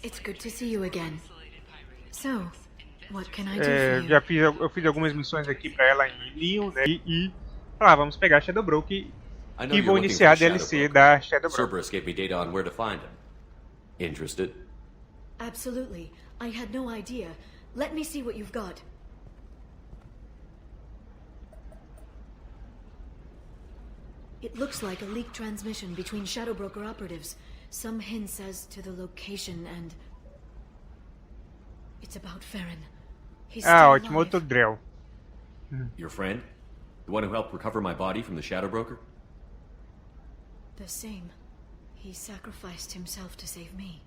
It's good to see you again. So, what can I do for you? Eu fiz algumas missões aqui pra ela em Lyon, né? Vamos pegar a Shadowbroker e vou iniciar a DLC da Shadowbroker. Cerberus gave me data on where to find him. Interested? Absolutely. I had no idea. Let me see what you've got. It looks like a leaked transmission between Shadowbroker operatives. Some hints as to the location and... It's about Farron. He's still ótimo, alive. outro Drell. Your friend? The one who helped recover my body from the Shadowbroker? The same. He sacrificed himself to save me.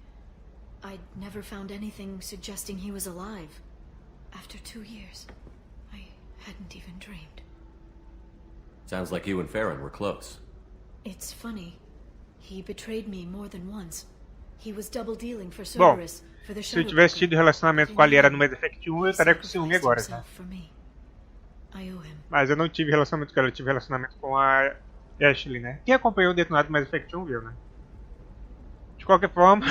I'd never found anything suggesting he was alive. After 2 years, I hadn't even dreamed. Sounds like you and Farron were close. It's funny. He betrayed me more than once. He was double dealing for Cerberus, for the Se eu tivesse tido relacionamento com a Liara no Mass Effect 1, eu estaria com ciúme agora, né? Mas eu não tive relacionamento com ela, eu tive relacionamento com a Ashley, né? Quem acompanhou o Detonado do Mass Effect 1 viu, né? De qualquer forma,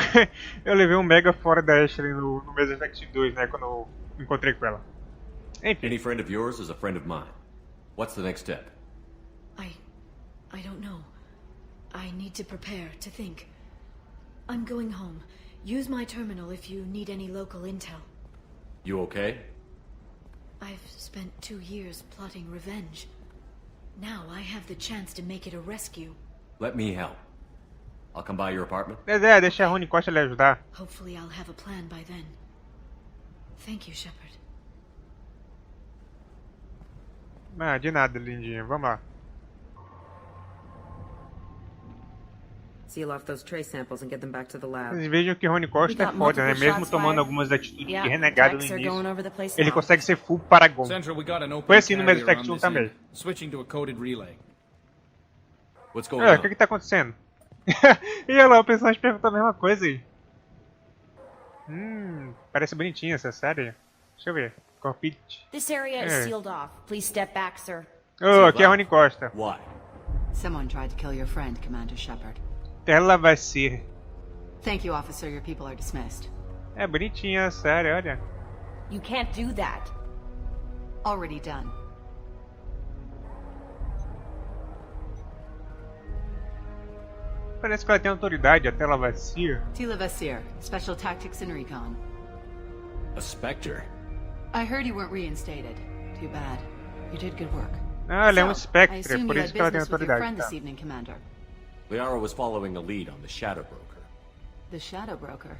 eu levei um mega fora da Ashley no Mass Effect 2, né? Quando eu me encontrei com ela. Enfim. Any friend of yours is a friend of mine. What's the next step? I don't know. I need to prepare, to think. I'm going home. Use my terminal if you need any local intel. You okay? I've spent 2 years plotting revenge. Now I have the chance to make it a rescue. Let me help. I'll come by your apartment. Deixa a Rony Costa lhe ajudar. Hopefully I'll have a plan by then. Thank you, Shepard. De nada, lindinha. Vamos lá. Seal off those trace samples and get them back to the lab. Vocês vejam que Rony Costa é foda, né? Mesmo tomando algumas atitudes de renegado no início, ele consegue ser full Paragon. Foi assim no Mass Effect 1 também. O que tá acontecendo? E olha lá, o personagem perguntou a mesma coisa aí. Parece bonitinha essa série. Deixa eu ver. Cockpit. This area is sealed off. Please step back, sir. Aqui é a Rony Costa. Why? Someone tried to kill your friend, Commander Shepard. Ela vai ser. Thank you, officer. Your people are dismissed. É bonitinha a série, olha. You can't do that. Already done. Parece que ela tem autoridade, até ela vai ser. Tila Vasir, Special Tactics and Recon. A Spectre? I heard you weren't reinstated. Too bad. You did good work. Ela é um I Spectre, assume por you isso had que ela tem business with your autoridade. friend Tá. this evening, Commander. Liara was following a lead on the Shadowbroker. The Shadowbroker.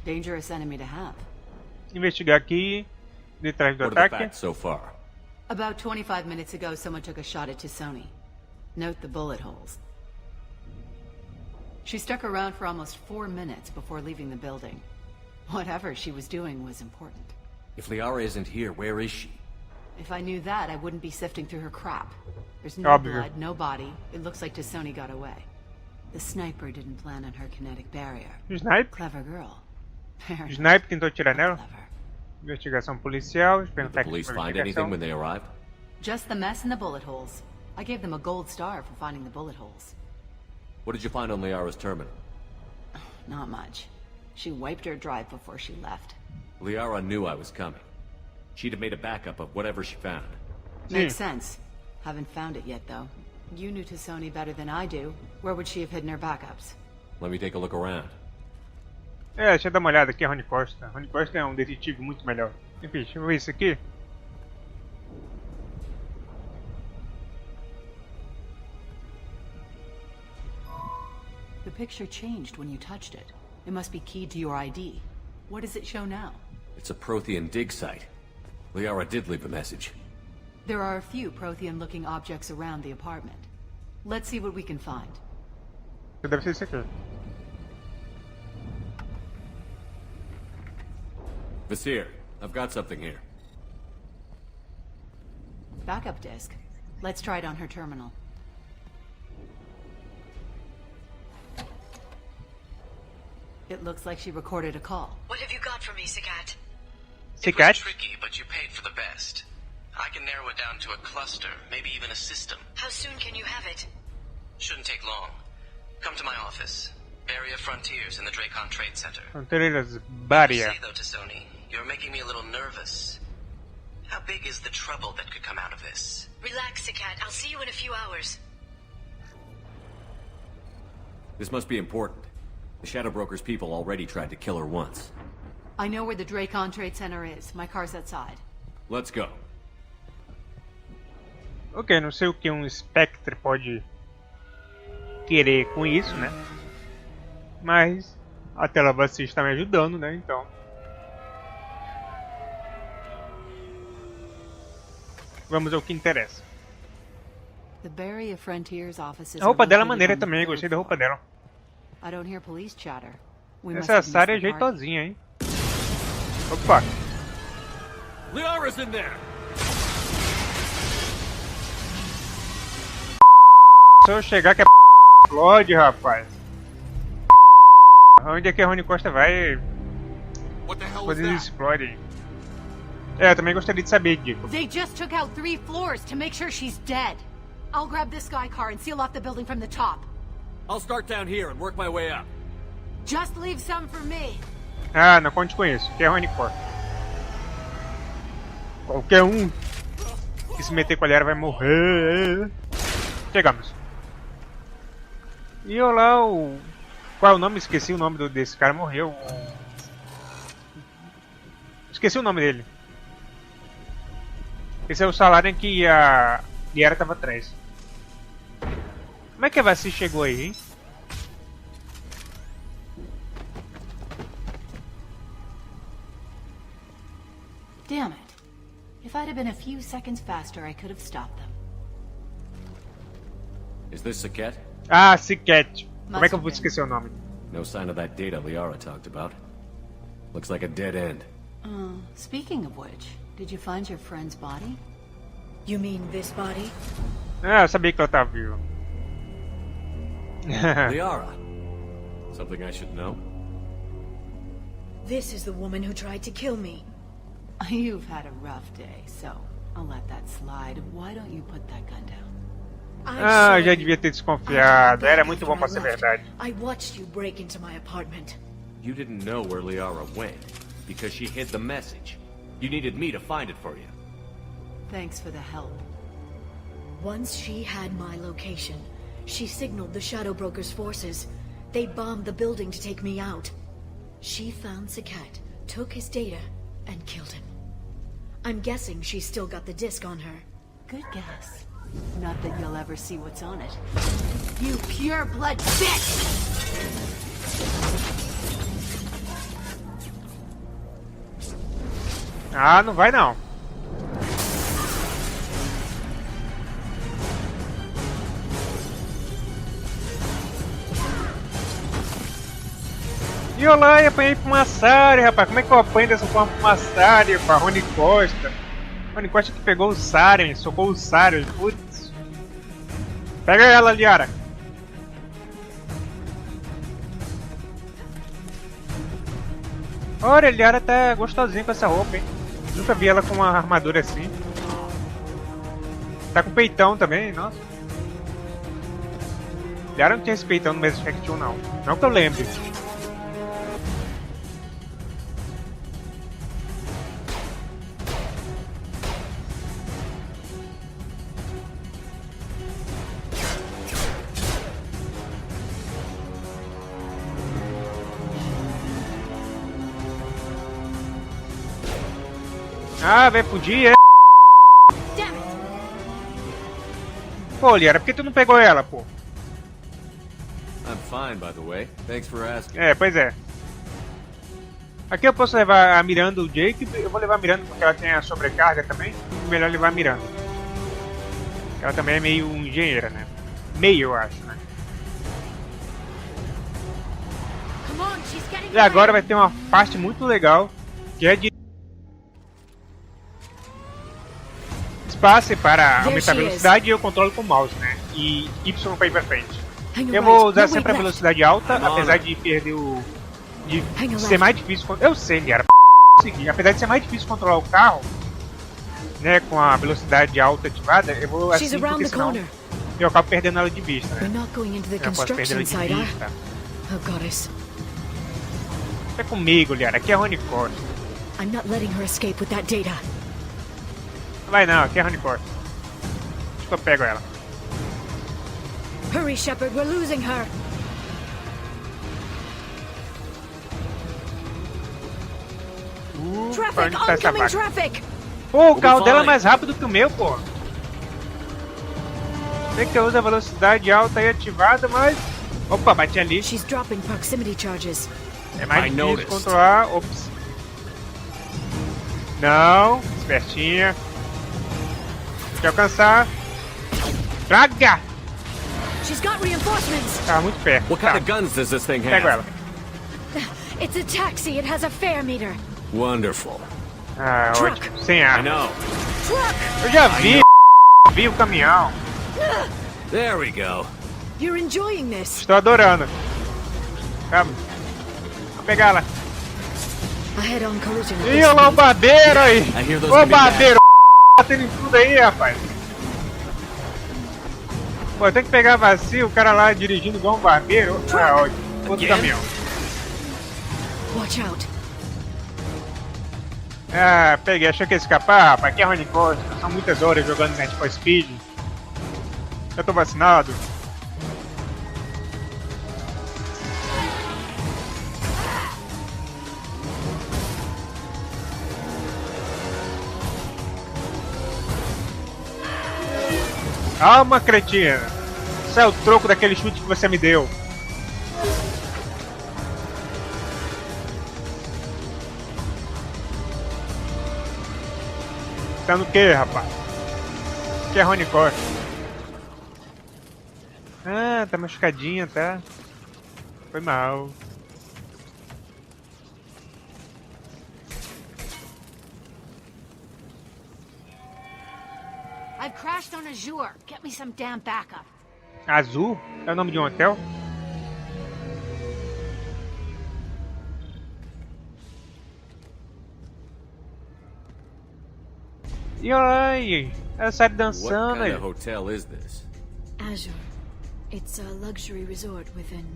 Dangerous enemy to have. Investigar aqui, detrás do What are the ataque. facts so far? About 25 minutes ago, someone took a shot at Tisoni. Note the bullet holes. She stuck around for almost 4 minutes before leaving the building. Whatever she was doing was important. If Liara isn't here, where is she? If I knew that, I wouldn't be sifting through her crap. There's no Óbvio. blood, no body. It looks like Tisoni got away. The sniper didn't plan on her kinetic barrier. Snipe? Clever girl. Very Snipe tentou atirar nela. clever. Investigação policial. Did the police find anything when they arrived? Just the mess and the bullet holes. I gave them a gold star for finding the bullet holes. What did you find on Liara's terminal? Not much. She wiped her drive before she left. Liara knew I was coming. She'd have made a backup of whatever she found. Makes sense. Haven't found it yet, though. You knew Tisoni better than I do. Where would she have hidden her backups? Let me take a look around. Deixa eu dar uma olhada aqui, a Rony Costa. Rony Costa é um detetive muito melhor. Enfim, deixa eu ver isso aqui. The picture changed when you touched it. It must be keyed to your ID. What does it show now? It's a Prothean dig site. Liara did leave a message. There are a few Prothean-looking objects around the apartment. Let's see what we can find. Deve ser isso aqui. Vasir, I've got something here. Backup disk. Let's try it on her terminal. It looks like she recorded a call. What have you got for me, Sagat? It was tricky, but you paid for the best. I can narrow it down to a cluster, maybe even a system. How soon can you have it? Shouldn't take long. Come to my office. Area Frontiers in the Dracon Trade Center. Fronteiras Bária. Say though to Sony, you're making me a little nervous. How big is the trouble that could come out of this? Relax, Sakat. I'll see you in a few hours. This must be important. The Shadow Broker's people already tried to kill her once. I know where the Dracon Trade Center is. My car's outside. Let's go. Ok, não sei o que um Spectre pode querer com isso, né? Mas a tela vazia está me ajudando, né? Então. Vamos ao que interessa. The Barrier Frontiers offices A roupa are dela é located maneira on the também, third gostei da roupa floor. dela. I don't hear police chatter. We must Essa have Sarah é missed the party. jeitosinha, hein? Opa! Liara's in there! Se eu chegar que é explode, rapaz. Onde é que a Rony Costa vai? What the hell was Quando eles that? explodem. É, eu também gostaria de saber, Dico. They just took out 3 floors to make sure she's dead. I'll grab this Sky car and seal off the building from the top. I'll start down here and work my way up. Just leave some for me. Ah, não conte com isso, que é Rony Costa. Qualquer um que se meter com a Liara vai morrer. Chegamos. E olá, o... Qual é o nome? Esqueci o nome desse cara, morreu. Esqueci o nome dele. Esse é o salário em que a Liara estava atrás. Como é que a Vassi chegou aí, hein? Damn it. If I'd have been a few seconds faster, I could have stopped them. Is this Saket? Ah, Siket. Como é que eu vou esquecer o nome? No sign of that data Liara talked about. Looks like a dead end. Speaking of which, did you find your friend's body? You mean this body? Ah, eu sabia que ela estava viva. Liara. Something I should know? This is the woman who tried to kill me. You've had a rough day, so I'll let that slide. Why don't you put that gun down? Ah, já devia ter desconfiado. Era muito bom pra ser verdade. I watched you break into my apartment. You didn't know where Liara went because she hid the message. You needed me to find it for you. Thanks for the help. Once she had my location, she signaled the Shadow Broker's forces. They bombed the building to take me out. She found Sakat, took his data, and killed him. I'm guessing she's still got the disc on her. Good guess. Not that you'll ever see what's on it. You pure blood bitch! Ah, não vai não. E olá, eu apanhei pra uma Sari, rapaz. Como é que eu apanho dessa forma pra uma Sari, pra Rony Costa? Rony Costa que pegou o Saren, socou o Saren. Putz. Pega ela, Liara. Olha, a Liara tá gostosinha com essa roupa, hein? Nunca vi ela com uma armadura assim. Tá com peitão também, nossa. Liara não tinha esse peitão no Mass Effect 1, não. Não que eu lembre. Ah, vai fugir, é? Pô, Liara, por que tu não pegou ela, pô? I'm fine, by the way. Thanks for asking. É, pois é. Aqui eu posso levar a Miranda o Jake. Eu vou levar a Miranda porque ela tem a sobrecarga também. Melhor levar a Miranda. Ela também é meio engenheira, né? Meio, eu acho, né? E agora vai ter uma parte muito legal, que é de espaço para aumentar a velocidade e eu controlo com o mouse, né? E Y para ir pra frente. Eu vou usar sempre a velocidade alta, apesar de perder o... de ser mais difícil... Eu sei, Liara, seguir. Apesar de ser mais difícil controlar o carro, né, com a velocidade alta ativada, eu vou assim, porque senão eu acabo perdendo ela de vista, né? Eu posso perder ela de vista. Oh, goddess. É comigo, Liara. Aqui é Rony Costa. I'm not letting her escape with that data. Não vai não, aqui é Rony Costa. Acho que eu pego ela. Hurry, Shepard, we're losing her. Pra Traffic, onde tá essa oncoming vaca? traffic. Pô, o carro be dela é fine. mais rápido que o meu, pô. Sei que usa velocidade alta aí ativada, mas... Opa, bati ali. She's dropping proximity charges. É mais I difícil noticed. controlar. Ops. Não, espertinha. Tem que alcançar. Draga! She's got reinforcements. Tava muito perto. What Tá, kind of guns does this thing pego ela. have? It's a taxi. It has a fare meter. Wonderful. Ah, Truck. ótimo. Sem I ar. know. Truck. Eu já vi o caminhão. There we go. You're enjoying this. Estou adorando. Calma. Vou pegar ela. A head-on collision. with Ih, this olha lá o speed. barbeiro aí. I hear those Ô, can be bad. barbeiro. Batendo em tudo aí, rapaz. Pô, eu tenho que pegar vazio, o cara lá dirigindo igual um barbeiro. Ah, ótimo. Outro Again? caminhão. Watch out. Ah, peguei. Achei que ia escapar, rapaz. Aqui é Rony Costa. São muitas horas jogando Net for Speed. Eu tô vacinado. Calma, cretina. Isso é o troco daquele chute que você me deu. Tá no que, rapaz? Que é Rony Costa. Ah, tá machucadinha, tá? Foi mal. I've crashed on Azure. Get me some damn backup. Azul? É o nome de um hotel? E olha aí, ela sai What dançando kind aí. of hotel is this? Azure. It's a luxury resort with an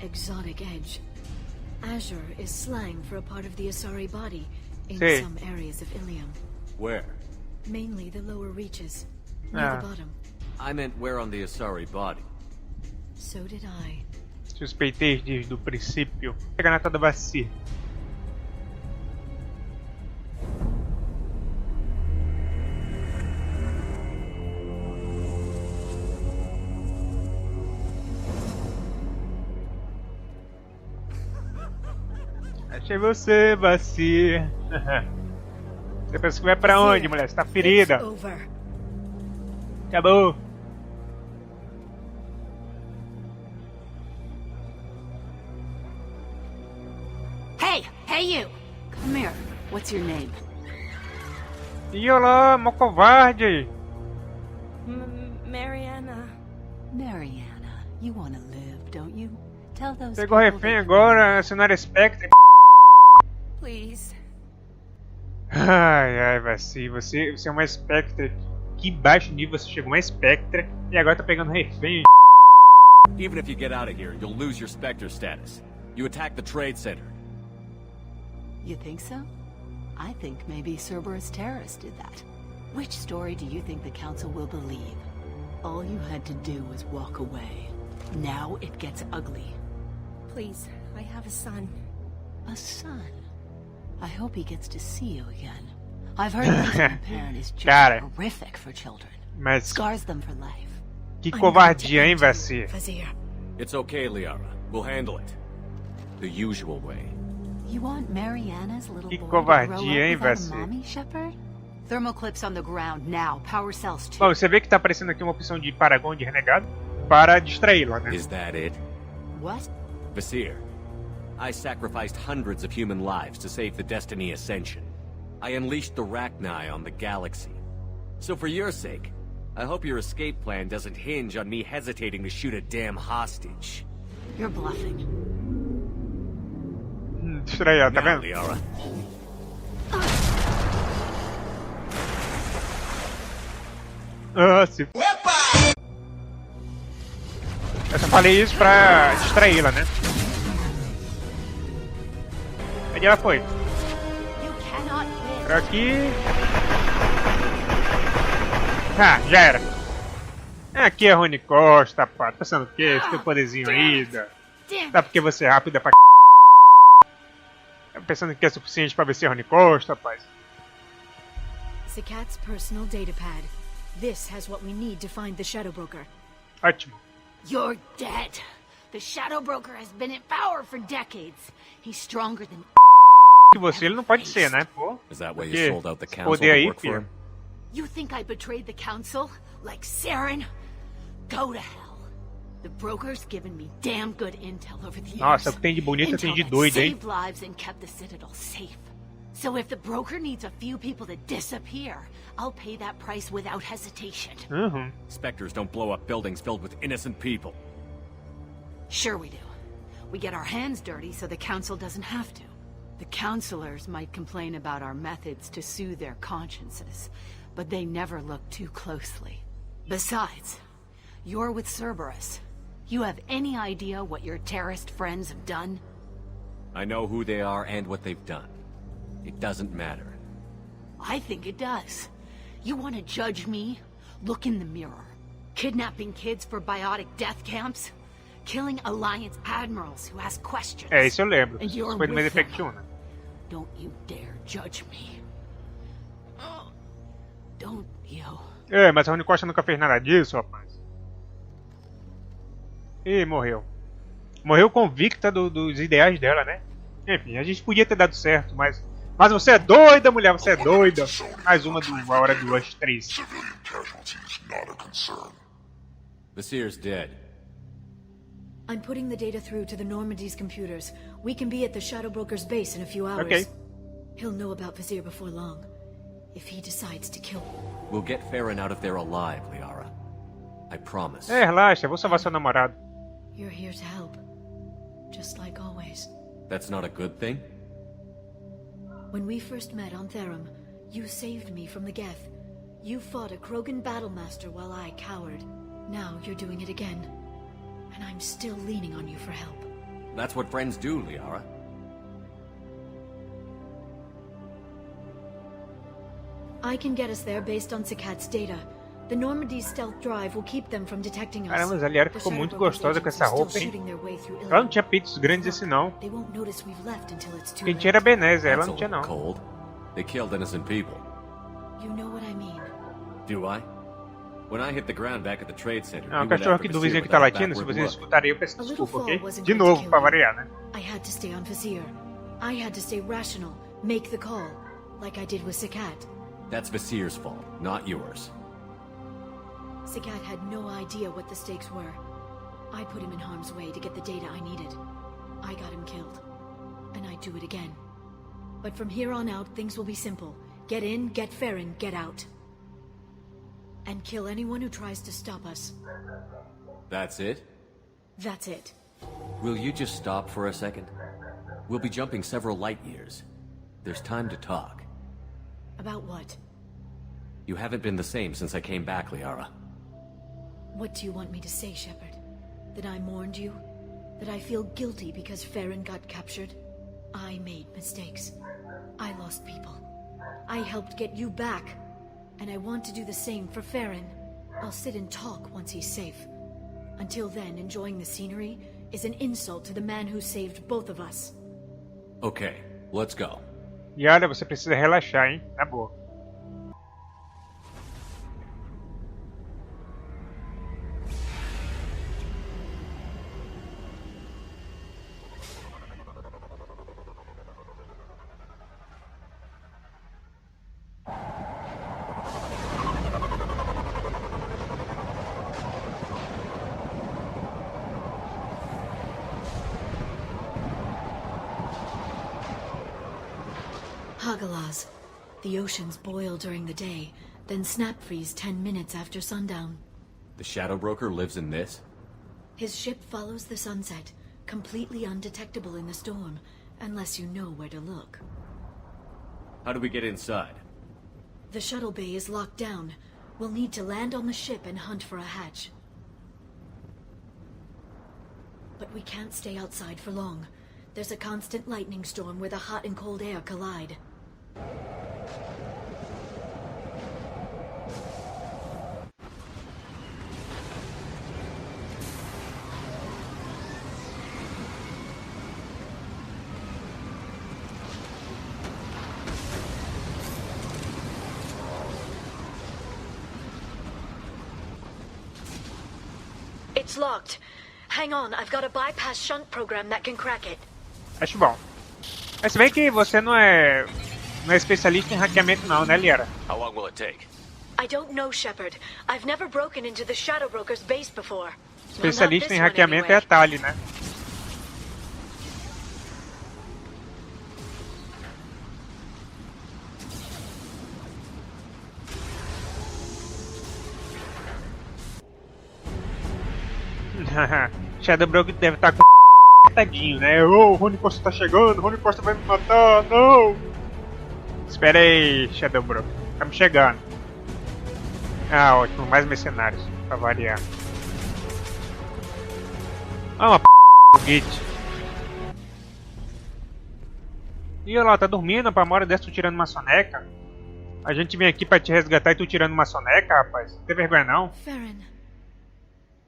exotic edge. Azure is slang for a part of the Asari body in Sí. some areas of Ilium. Where? Mainly the lower reaches, near Ah. the bottom. I meant where on the Asari body. So did I. Suspeitei desde o princípio. Pega na toda bacia. Achei você, bacia. Você pensa que vai pra onde, mulher? Você tá ferida. It's over. Acabou. Hey! Hey, you! Come here. What's your name? E olá, mó covarde. Mariana. Mariana. You want to live, don't you? Tell those Pegou people refém that- agora, acionar Spectre. Please. Ai, ai, Vassi, você é uma Spectre. Que baixo nível você chegou, uma Spectre. E agora tá pegando refém. Even if you get out of here, you'll lose your Spectre status. You attacked the trade center. You think so? I think maybe Cerberus terrorists did that. Which story do you think the Council will believe? All you had to do was walk away. Now it gets ugly. Please. I have a son. A son. I hope he gets to see you again. I've heard losing a parent is just Cara. horrific for children. Mas Scars them for life. que I'm covardia, hein, going to end Vassi? you, Vazir. It's okay, Liara. We'll handle it. The usual way. You want Mariana's little Que boy to grow covardia, up hein, without a Vassi? mommy, Shepard? Thermoclips on the ground now. Power cells too. Bom, você vê que tá aparecendo aqui uma opção de Paragon de renegado para distraí-la, né? Is that it? What? Vasir, I sacrificed hundreds of human lives to save the Destiny Ascension. I unleashed the Rachni on the galaxy. So for your sake, I hope your escape plan doesn't hinge on me hesitating to shoot a damn hostage. You're bluffing. Distraí-la, tá Now, vendo? Liara. Ah, se... Eu só falei isso pra distraí-la, né? Onde ela foi? You cannot win. Por aqui. Ah, já era. Aqui é Rony Costa, pá. Tá pensando o quê? Esse teu poderzinho aí. Damn. Tá porque você é rápida pra Tá pensando que é suficiente pra vencer Rony Costa, rapaz. Sakat's personal datapad. This has what we need to find the Shadow Broker. Ótimo. You're dead. The Shadow Broker has been in power for decades. He's stronger than Que você ele não pode ser, né? Pô. Is that why you Porque sold out the esse council poder to aí, work for filho. him? You think I betrayed the council? Like Saren? Go to hell. The broker's given me damn good intel over the years. Nossa, o que tem de bonita tem de Intel that doido, hein? saved lives and kept the Citadel safe. So if the broker needs a few people to disappear, I'll pay that price without hesitation. Uhum. Spectres don't blow up buildings filled with innocent people. Sure we do. We get our hands dirty so the council doesn't have to. The councilors might complain about our methods to soothe their consciences, but they never look too closely. Besides, you're with Cerberus. You have any idea what your terrorist friends have done? I know who they are and what they've done. It doesn't matter. I think it does. You want to judge me? Look in the mirror. Kidnapping kids for biotic death camps? Killing Alliance admirals who ask questions. É, isso eu lembro. And you're Isso foi no Mass with them. Effect 1, né? Don't you dare judge me. Oh, don't you? É, mas a Rony Costa nunca fez nada disso, rapaz. Ih, morreu. Morreu convicta dos ideais dela, né? Enfim, a gente podia ter dado certo, mas você é doida, mulher, você é doida. Mais uma do Hora do Rush 3. Civilian casualties not a concern. Vasir's dead. I'm putting the data through to the Normandy's computers. We can be at the Shadow Broker's base in a few hours. Okay. He'll know about Vazir before long. If he decides to kill me. We'll get Farron out of there alive, Liara. I promise. É, relaxa, eu vou salvar seu namorado. You're here to help. Just like always. That's not a good thing? When we first met on Therum, you saved me from the Geth. You fought a Krogan battlemaster while I cowered. Now you're doing it again. And I'm still leaning on you for help. That's what friends do, Liara. I can get us there based on Sakat's data. The Normandy's stealth drive will keep them from detecting us. Caramba, a Liara The ficou Shadow muito Broker's gostosa com agents essa are still roupa, hein? shooting their way through Ela não tinha peitos grandes assim, não. They won't notice we've left until it's too Quem late. tinha era Benese, ela That's não a tinha, little não. cold. They killed innocent people. You know what I mean. Do I? When I hit the ground back at the trade center, Ah, we o went cachorro after aqui do Vasir vizinho que tá without a latindo, se backward vocês look. escutarem, eu peço A little desculpa, fall ok? wasn't De going to novo, kill pra you. variar, né? I had to stay on Vazir. I had to stay rational, make the call, like I did with Sakat. That's Vasir's fault, not yours. Sakat had no idea what the stakes were. I put him in harm's way to get the data I needed. I got him killed. And I'd do it again. But from here on out, things will be simple. Get in, get Farron, get out. And kill anyone who tries to stop us. That's it? That's it. Will you just stop for a second? We'll be jumping several light years. There's time to talk. About what? You haven't been the same since I came back, Liara. What do you want me to say, Shepard? That I mourned you? That I feel guilty because Farron got captured? I made mistakes. I lost people. I helped get you back. And I want to do the same for Farron. I'll sit and talk once he's safe. Until then, enjoying the scenery is an insult to the man who saved both of us. Okay, let's go. E olha, você precisa relaxar, hein? Na boa. Hagalaz. The oceans boil during the day, then snap freeze 10 minutes after sundown. The Shadow Broker lives in this? His ship follows the sunset, completely undetectable in the storm, unless you know where to look. How do we get inside? The shuttle bay is locked down. We'll need to land on the ship and hunt for a hatch. But we can't stay outside for long. There's a constant lightning storm where the hot and cold air collide. It's locked. Hang on, I've got a bypass shunt program that can crack it. Acho bom. Mas se bem que você não é especialista em hackeamento não, né, Liara? How long will it take? I don't know, Shepard. I've never broken into the Shadow Broker's base before. Especialista em hackeamento é a Tali, né? Shadow Broker deve estar com tadinho, né? Ô, o Rony Costa tá chegando, o Rony Costa vai me matar, não! Espera aí, Shadow Broker, estamos chegando. Ah, ótimo, mais mercenários, pra variar. Ah, uma p*** do Git. Ih, olha lá, tá dormindo, pra uma hora dessa tu tirando uma soneca. A gente vem aqui pra te resgatar e tu tirando uma soneca, rapaz. Não tem vergonha não? Farron.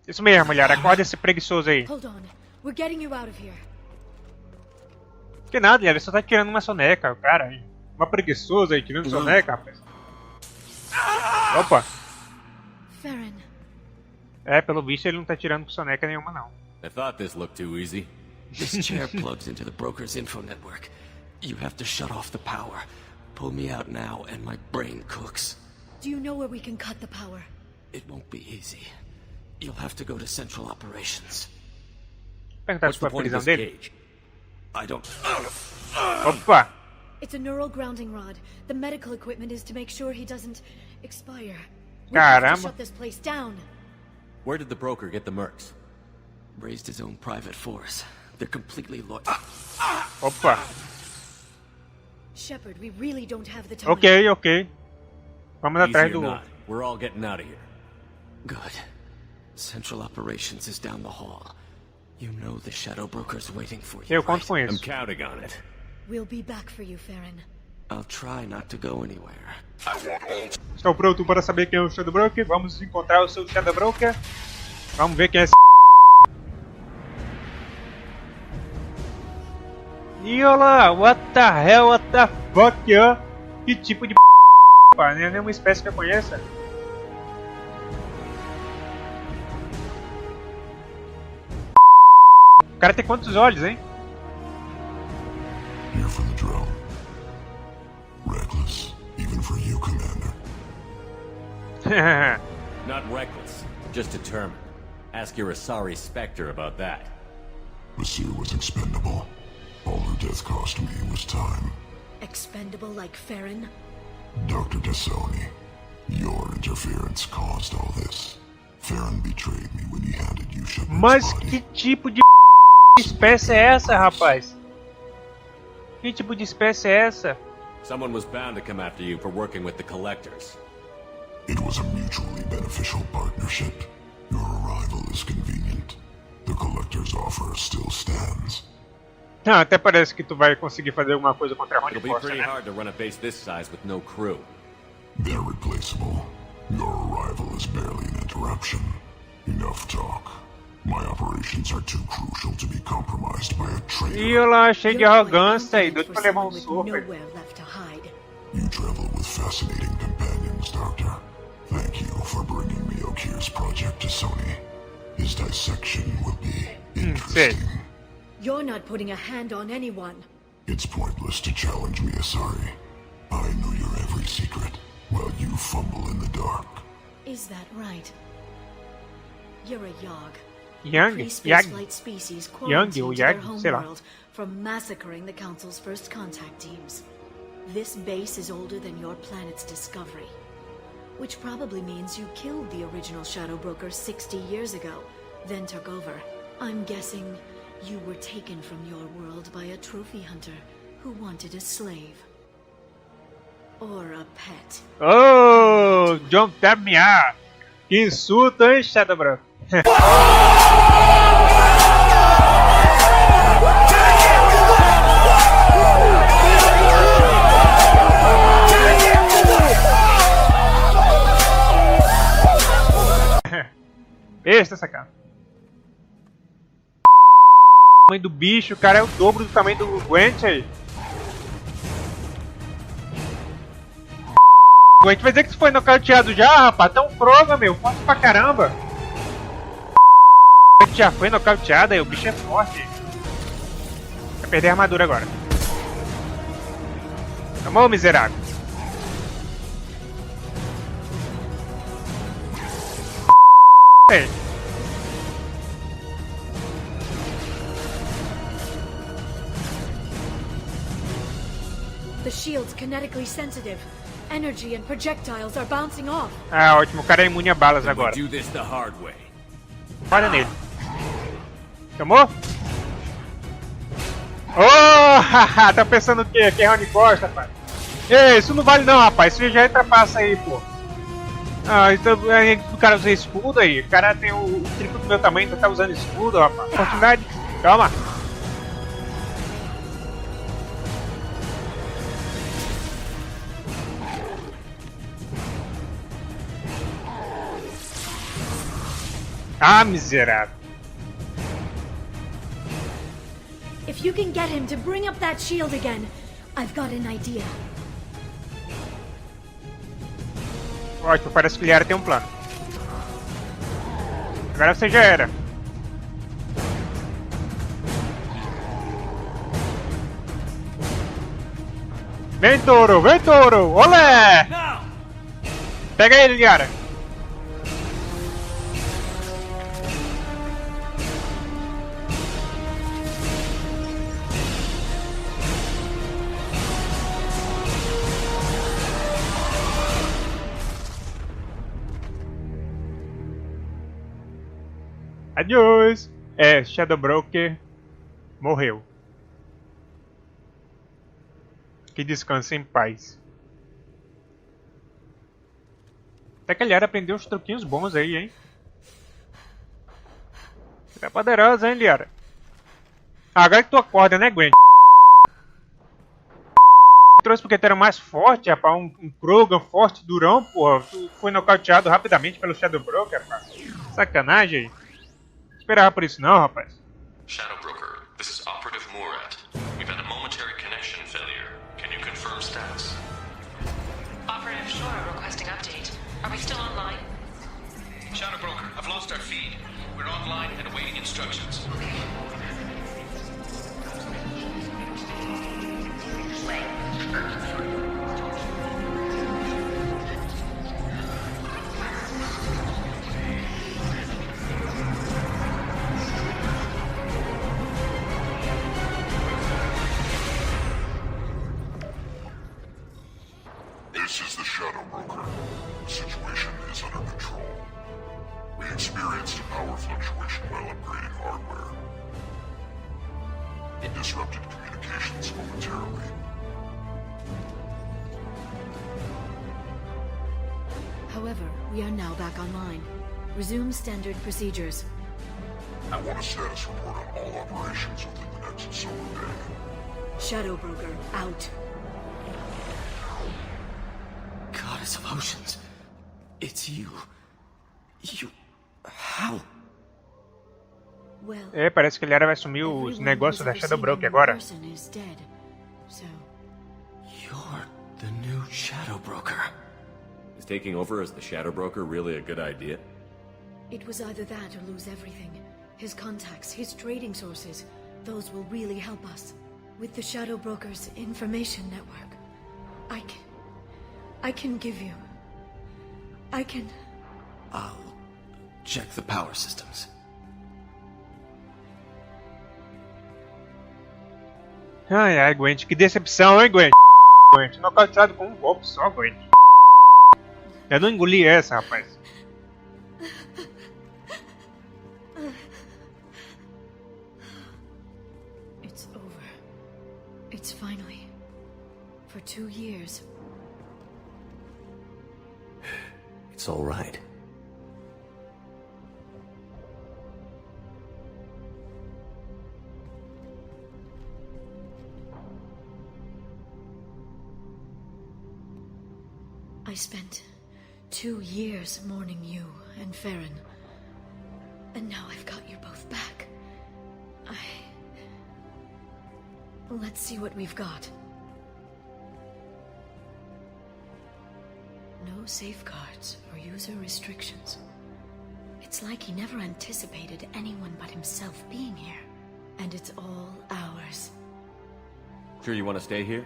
Isso mesmo, mulher, acorda esse preguiçoso aí. Hold on. We're getting you out of here. Que nada, mulher, ele só tá tirando uma soneca, cara. Uma preguiçosa aí tirando soneca, rapaz. Opa! Farron. É, pelo visto ele não tá tirando soneca nenhuma não. I thought this looked too easy. This chair plugs into the broker's info network. You have to shut off the power. Pull me out now and my brain cooks. Do you know where we can cut the power? It won't be easy. You'll have to go to central operations. Perguntar What's se foi the a point of prisão this dele. cage? I don't... Opa! It's a neural grounding rod. The medical equipment is to make sure he doesn't expire. We have to Caramba! shut this place down. Where did the broker get the mercs? Raised his own private force. They're completely loyal. Opa! Shepard, we really don't have the time. Ok, ok. Vamos Easy atrás or do... not, we're all getting out of here. Good. Central operations is down the hall. You know the Shadow Broker's waiting for you, Eu conto right? com I'm isso. counting on it. We'll be back for you, Farron. I'll try not to go anywhere. Estou pronto para saber quem é o Shadow Broker. Vamos encontrar o seu Shadow Broker. Vamos ver quem é esse... E olha lá, what the hell, what the fuck, ó. Que tipo de pá, né? Nenhuma espécie que eu conheça. O cara tem quantos olhos, hein? Here for the drill. Reckless, even for you, Commander. Not reckless, just determined. Ask your Asari Spectre about that. Monsieur was expendable. All her death cost me was time. Expendable like Farron? Dr. Tassoni, your interference caused all this. Farron betrayed me when he handed you Shepard's Mas body. que tipo de espécie é essa, rapaz? Que tipo de espécie é essa? Someone was bound to come after you for working with the Collectors. It was a mutually beneficial partnership. Your arrival is convenient. The Collector's offer still stands. Ah, até parece que tu vai conseguir fazer alguma coisa contra a Rony It'll be Costa, pretty né? hard to run a base this size with no crew. They're replaceable. Your arrival is barely an interruption. Enough talk. My operations are too crucial to be compromised by a traitor. E eu lá, cheio de You're quite arrogância e confident doido for pra levar someone with soco. hein? nowhere left to hide. You travel with fascinating companions, Doctor. Thank you for bringing me Okir's project to Sony. His dissection will be interesting. You're not putting a hand on anyone. It's pointless to challenge me, Asari. I know your every secret, while you fumble in the dark. Is that right? You're a Yog. Yang, Pre-spaceflight species quarantined ou to their Yang, sei lá. homeworld from massacring the Council's first contact teams. This base is older than your planet's discovery. Which probably means you killed the original Shadow Broker 60 years ago, then took over. I'm guessing you were taken from your world by a trophy hunter who wanted a slave. Or a pet. Oh, don't tap me out. Que insulto, hein, Shadow Broker? Besta essa cara. O tamanho do bicho, o cara é o dobro do tamanho do Gwent aí. O Gwent vai dizer que você foi nocauteado já, rapaz. Tão prova, meu. Forte pra caramba. O Gwent já foi nocauteado aí. O bicho é forte. Vai perder a armadura agora. Tomou, miserável. Ei. The shield's kinetically sensitive. Energy and projectiles are bouncing off. Ah, ótimo. O cara é imune a balas agora. Do this the hard way. Olha nele. Tomou? Oh, haha, tá pensando o quê? Que é Rony Costa, rapaz? Ei, isso não vale não, rapaz. Isso já ultrapassa aí, pô. Ah, então o cara usa escudo aí. O cara tem o triplo do meu tamanho, então tá usando escudo, rapaz. Oportunidade. Calma. Ah, miserável. If you can get him to bring up that shield again, I've got an idea. Ótimo, parece que o Liara tem um plano. Agora você já era. Vem, touro! Vem, touro! Olé! Pega ele, Liara. Adiós! É, Shadow Broker morreu. Que descanse em paz. Até que a Liara aprendeu uns truquinhos bons aí, hein? Tá poderosa, hein, Liara? Ah, agora que tu acorda, né, Gwen? Trouxe porque tu era mais forte, rapaz. Um Krogan forte, durão, porra. Tu foi nocauteado rapidamente pelo Shadow Broker, rapaz. Sacanagem aí. Não esperava por isso não, rapaz. Shadow Broker, this is Operative Murat. We've had a momentary connection failure. Can you confirm status? Operative Shore requesting update. Are we still online? Shadow Broker, I've lost our feed. We're online and awaiting instructions. This is the Shadow Broker. The situation is under control. We experienced a power fluctuation while upgrading hardware. It disrupted communications momentarily. However, we are now back online. Resume standard procedures. I want a status report on all operations within the next solar day. Shadow Broker, out. Goddess of Oceans. It's you. You... How? Well, É, parece que ele vai assumir os negócios da Shadow Broker agora. Is dead. So, You're the new Shadow Broker. Is taking over as the Shadow Broker really a good idea? it was either that or lose everything. His contacts, his trading sources, those will really help us. With the Shadow Broker's information network, I can give you... I can... I'll check the power systems. Ai, ai, Gwent, que decepção, hein, Gwent? Gwent, nocauteado com um golpe só, Gwent. Eu não engoli essa, rapaz. It's over. It's finally... For 2 years. It's all right. I spent 2 years mourning you and Farron. And now I've got you both back. Let's see what we've got. No safeguards or user restrictions. It's like he never anticipated anyone but himself being here. And it's all ours. Sure you want to stay here?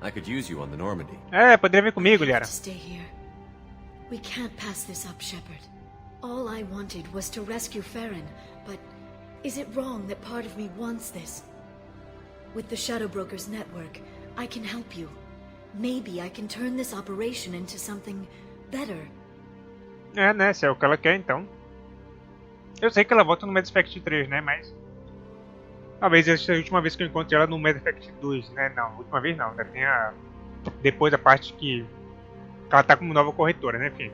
I could use you on the Normandy. Poderia vir comigo, We have Liara. to stay here. We can't pass this up, Shepard. All I wanted was to rescue Farron, but is it wrong that part of me wants this? With the Shadow Brokers network, I can help you. Maybe I can turn this operation into something better. Né? Se é o que ela quer, então. Eu sei que ela volta no Mass Effect 3, né? Mas... talvez essa seja a última vez que eu encontre ela no Mass Effect 2, né? Não, última vez não. Ainda tem a... depois a parte que ela tá como nova corretora, né? Enfim.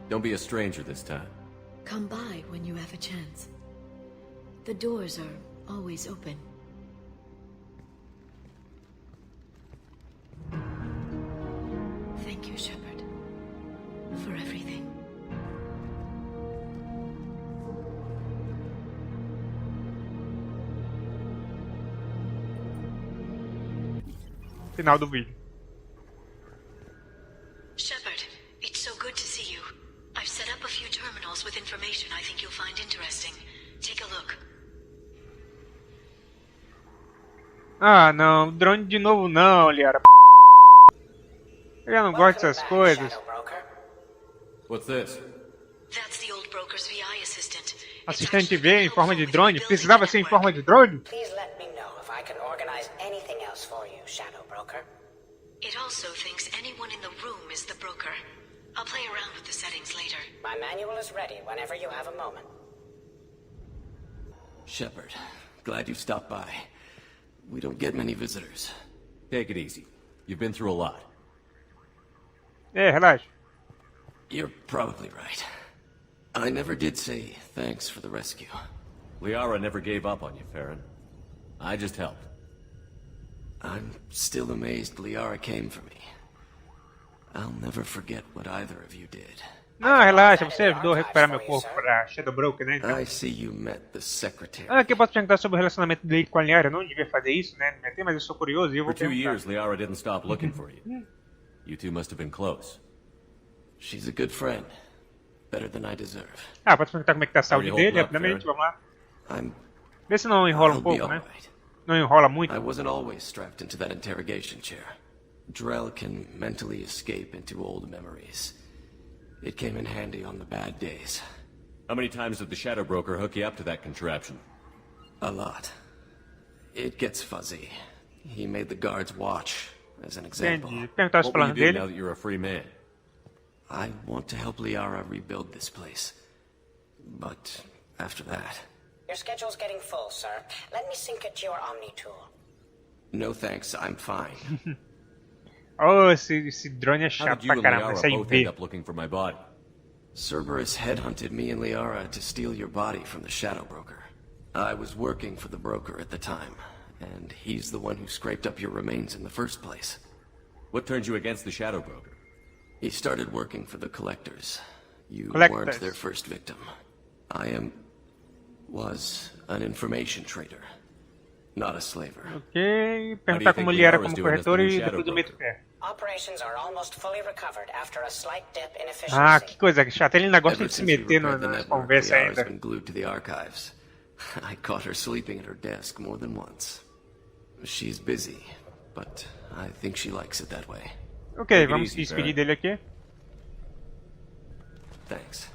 Don't be a stranger this time. Come by when you have a chance. The doors are always open. Thank you, Shepard, for everything. Final do vídeo. Shepard, it's so good to see you. I've set up a few terminals with information I think you'll find interesting. Take a look. Ah, não. Drone de novo não, Liara. Eu já não gosto dessas coisas. What's this? That's the old broker's VI assistant. Assistente V em forma de drone? Precisava ser em forma de drone? Please let me know if I can organize anything else for you, Shadow Broker. It also thinks anyone in the room is the broker. I'll play around with the settings later. My manual is ready whenever you have a moment. Shepard, glad you stopped by. We don't get many visitors. Take it easy. You've been through a lot. Relaxa. You're probably right. I never did say thanks for the rescue. Liara never gave up on you, Farron. I just helped. I'm still amazed Liara came for me. I'll never forget what either of you did. Não, relaxa. Você ajudou a recuperar meu corpo pra Shadow Broker, né? Então... I see you met the secretary. aqui eu posso perguntar sobre o relacionamento dele com a Liara. Eu não devia fazer isso, né? Mas eu sou curioso e eu vou For 2 perguntar. years, Liara didn't stop looking for you. You two must have been close. She's a good friend. Better than I deserve. Posso perguntar como é que tá a saúde dele, rapidamente? Vamos lá. Vê se não enrola I'll um be pouco, né? alright. Não enrola muito. I wasn't always strapped into that interrogation chair. Drell can mentally escape into old memories. It came in handy on the bad days. How many times did the Shadow Broker hook you up to that contraption? A lot. It gets fuzzy. He made the guards watch, as an example. Entendi. Perguntar os What will you planos do dele. now that you're a free man? I want to help Liara rebuild this place. But after that... Your schedule's getting full, sir. Let me sync it to your Omni tool. No thanks, I'm fine. Oh, esse drone é How chato did you pra and caramba. Liara Esse aí both V. end up looking for my body? Cerberus headhunted me and Liara to steal your body from the Shadow Broker. I was working for the broker at the time, and he's the one who scraped up your remains in the first place. What turned you against the Shadow Broker? He started working for the Collectors. You Collectors. weren't their first victim. Was an information trader, not a slaver. Ok. How do you Perguntar think como ele era Liara's como doing as the corretor new e Shadow depois do meio do Broker? pé. Operations are almost fully recovered after a slight dip in efficiency. Que coisa chata. Ele ainda gosta Ever de se since we meter repaired the nas network, conversas Liara's ainda. been glued to the archives. I caught her sleeping at her desk more than once. She's busy, but I think she likes it that way. Ok, vamos se despedir dele aqui. Thanks.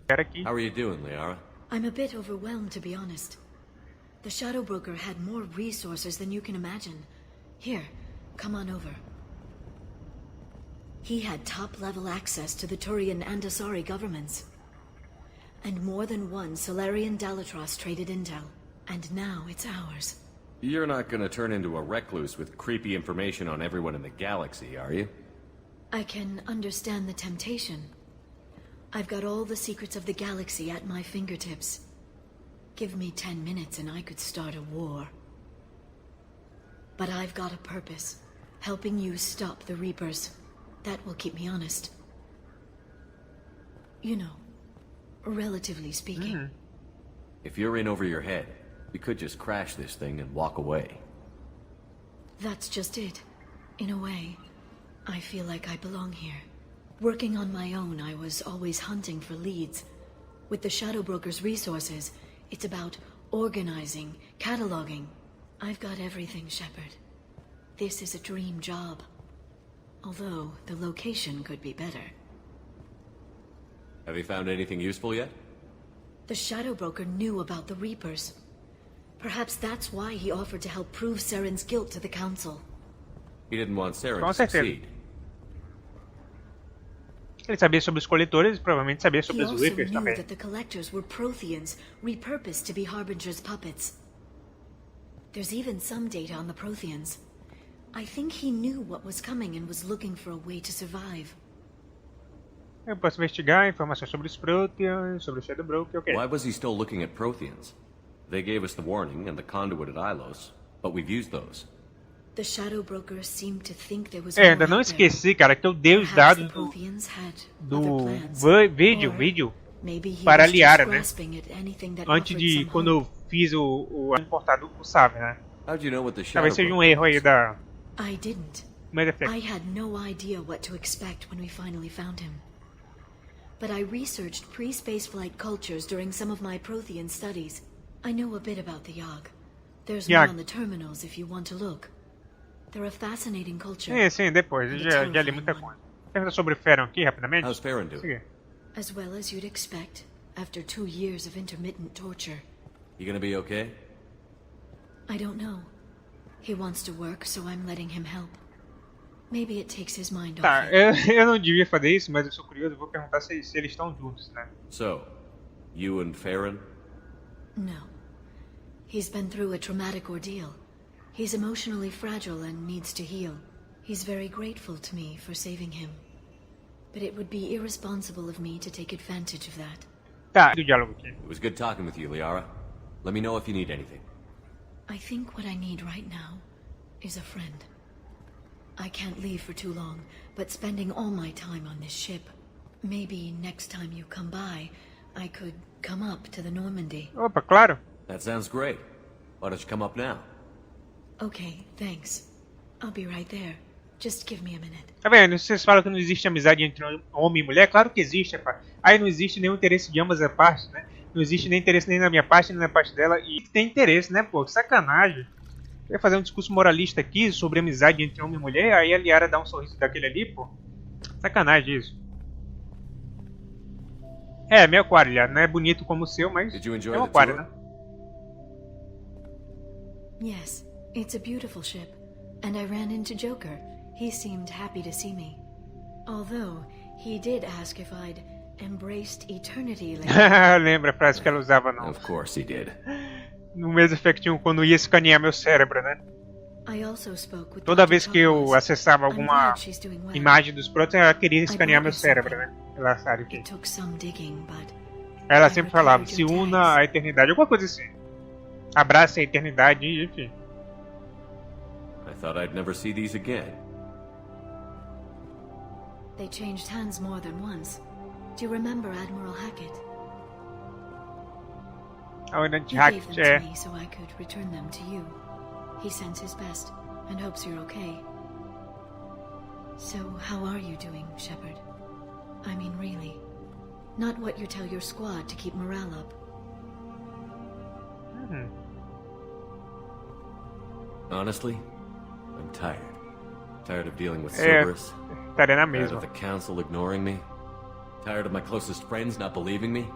How are you doing, Liara? I'm a bit overwhelmed, to be honest. The Shadow Broker had more resources than you can imagine. Here, come on over. He had top-level access to the Turian and Asari governments. And more than one Solarian Dalatros traded intel. And now it's ours. You're not gonna turn into a recluse with creepy information on everyone in the galaxy, are you? I can understand the temptation. I've got all the secrets of the galaxy at my fingertips. Give me 10 minutes and I could start a war. But I've got a purpose. Helping you stop the Reapers. That will keep me honest. You know, relatively speaking. If you're in over your head, we could just crash this thing and walk away. That's just it. In a way, I feel like I belong here. Working on my own, I was always hunting for leads. With the Shadow Broker's resources, it's about organizing, cataloging. I've got everything, Shepard. This is a dream job. Although, the location could be better. Have you found anything useful yet? The Shadow Broker knew about the Reapers. Perhaps that's why he offered to help prove Saren's guilt to the Council. He didn't want Saren Com to certeza. succeed. Ele sabia sobre os coletores e provavelmente sabia He sobre os also Reapers knew também. that the Collectors were Protheans, repurposed to be Harbinger's puppets. There's even some data on the Protheans. I think he knew what was coming and was looking for a way to survive. Eu posso investigar informações sobre os Protheans, sobre o Shadow Broker, ok. Why was he still looking at Protheans? They gave us the warning and the conduit at Ilos, but we've used those. The Shadow Broker seemed to think there was Ainda more não out there. esqueci, cara, que eu dei os Perhaps dados the Protheans had do other plans. vídeo Maybe he para a was just Liara, né? grasping at anything that Antes offered de some quando hope. eu fiz o importado do Sabe, né? How'd you know what the Shadow Talvez seja um Broker erro aí was? da I didn't. Mass Effect. I had no idea what to expect when we finally found him. But I researched pre-spaceflight cultures during some of my Prothean studies. I know a bit about the Yogg. There's more Yogg. on the terminals if you want to look. They're a fascinating culture. Sim, depois. Eu já li muita coisa. Pergunta sobre o Feron aqui, rapidamente. How's Farron doing? Siga. As well as you'd expect, after 2 years of intermittent torture. You gonna be okay? I don't know. He wants to work, so I'm letting him help. Maybe it takes his mind Tá, off it. eu não devia fazer isso, mas eu sou curioso. Eu vou perguntar se eles estão juntos, né? So, you and Farron? No. He's been through a traumatic ordeal. He's emotionally fragile and needs to heal. He's very grateful to me for saving him. But it would be irresponsible of me to take advantage of that. Tá, do diálogo aqui. It was good talking with you, Liara. Let me know if you need anything. I think what I need right now is a friend. I can't leave for too long, but spending all my time on this ship. Maybe next time you come by, I could come up to the Normandy. Opa, claro. That sounds great. Why don't you come up now? Okay, thanks. I'll be right there. Just give me a minute. Tá vendo? Vocês falam que não existe amizade entre homem e mulher. Claro que existe, rapaz. Aí não existe nenhum interesse de ambas as partes, né? Não existe nem interesse nem na minha parte, nem na parte dela. E tem interesse, né, pô? Que sacanagem. Eu ia fazer um discurso moralista aqui sobre amizade entre homem e mulher. Aí a Liara dá um sorriso daquele ali, pô. Sacanagem isso. É, meu aquário, Liara. Não é bonito como o seu, mas Did you enjoy é um the aquário, tour? né? Yes, it's a beautiful ship. And I ran into Joker. He seemed happy to see me. Although, he did ask if I'd embraced eternity later. Lembra a frase que ela usava Of course he did. no Mass Effect 1, quando ia escanear meu cérebro, né? I also spoke with Toda Dr. vez que eu Thomas. acessava I'm alguma glad she's doing well. imagem dos protos, ela queria escanear meu brought you cérebro, né? Ela sabe que. It took some digging, but Ela I sempre falava, recovered se your una tags. à eternidade, alguma coisa assim. Abrace a eternidade, enfim. I thought I'd never see these again. They changed hands more than once. Do you remember Admiral Hackett? A Almirante He gave Hackett, them to me so I could return them to you. He sends his best and hopes you're okay. So, how are you doing, Shepard? I mean, really. Not what you tell your squad to keep morale up. Honestly, I'm tired. Tired of dealing with É, Cerberus. estaria na Tired mesma. of the Council ignoring me. Tired of my closest friends not believing me.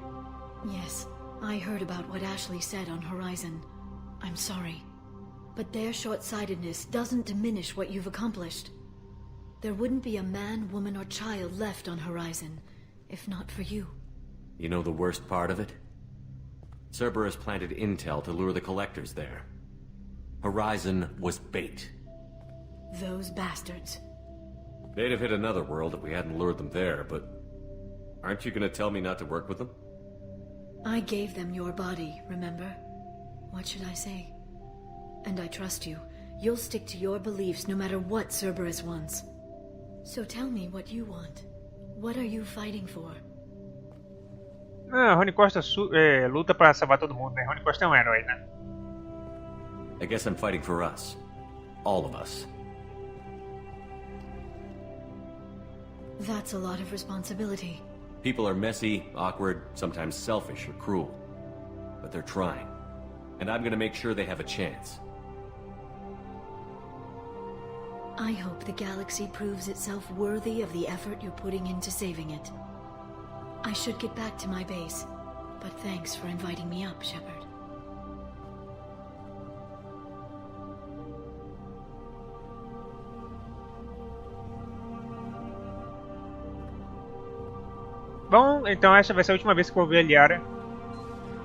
Yes, I heard about what Ashley said on Horizon. I'm sorry. But their short-sightedness doesn't diminish what you've accomplished. There wouldn't be a man, woman, or child left on Horizon, if not for you. You know the worst part of it? Cerberus planted intel to lure the Collectors there. Horizon was bait. Those bastards. They'd have hit another world if we hadn't lured them there, but... Aren't you gonna tell me not to work with them? I gave them your body, remember? What should I say? And I trust you. You'll stick to your beliefs no matter what Cerberus wants. So tell me what you want. What are you fighting for? Ah, Rony Costa luta pra salvar todo mundo, né? Rony Costa é um herói, né? I guess I'm fighting for us. All of us. That's a lot of responsibility. People are messy, awkward, sometimes selfish or cruel. But they're trying. And I'm gonna make sure they have a chance. I hope the galaxy proves itself worthy of the effort you're putting into saving it. I should get back to my base, but thanks for inviting me up, Shepard. Bom, então essa vai ser a última vez que eu vou ver a Liara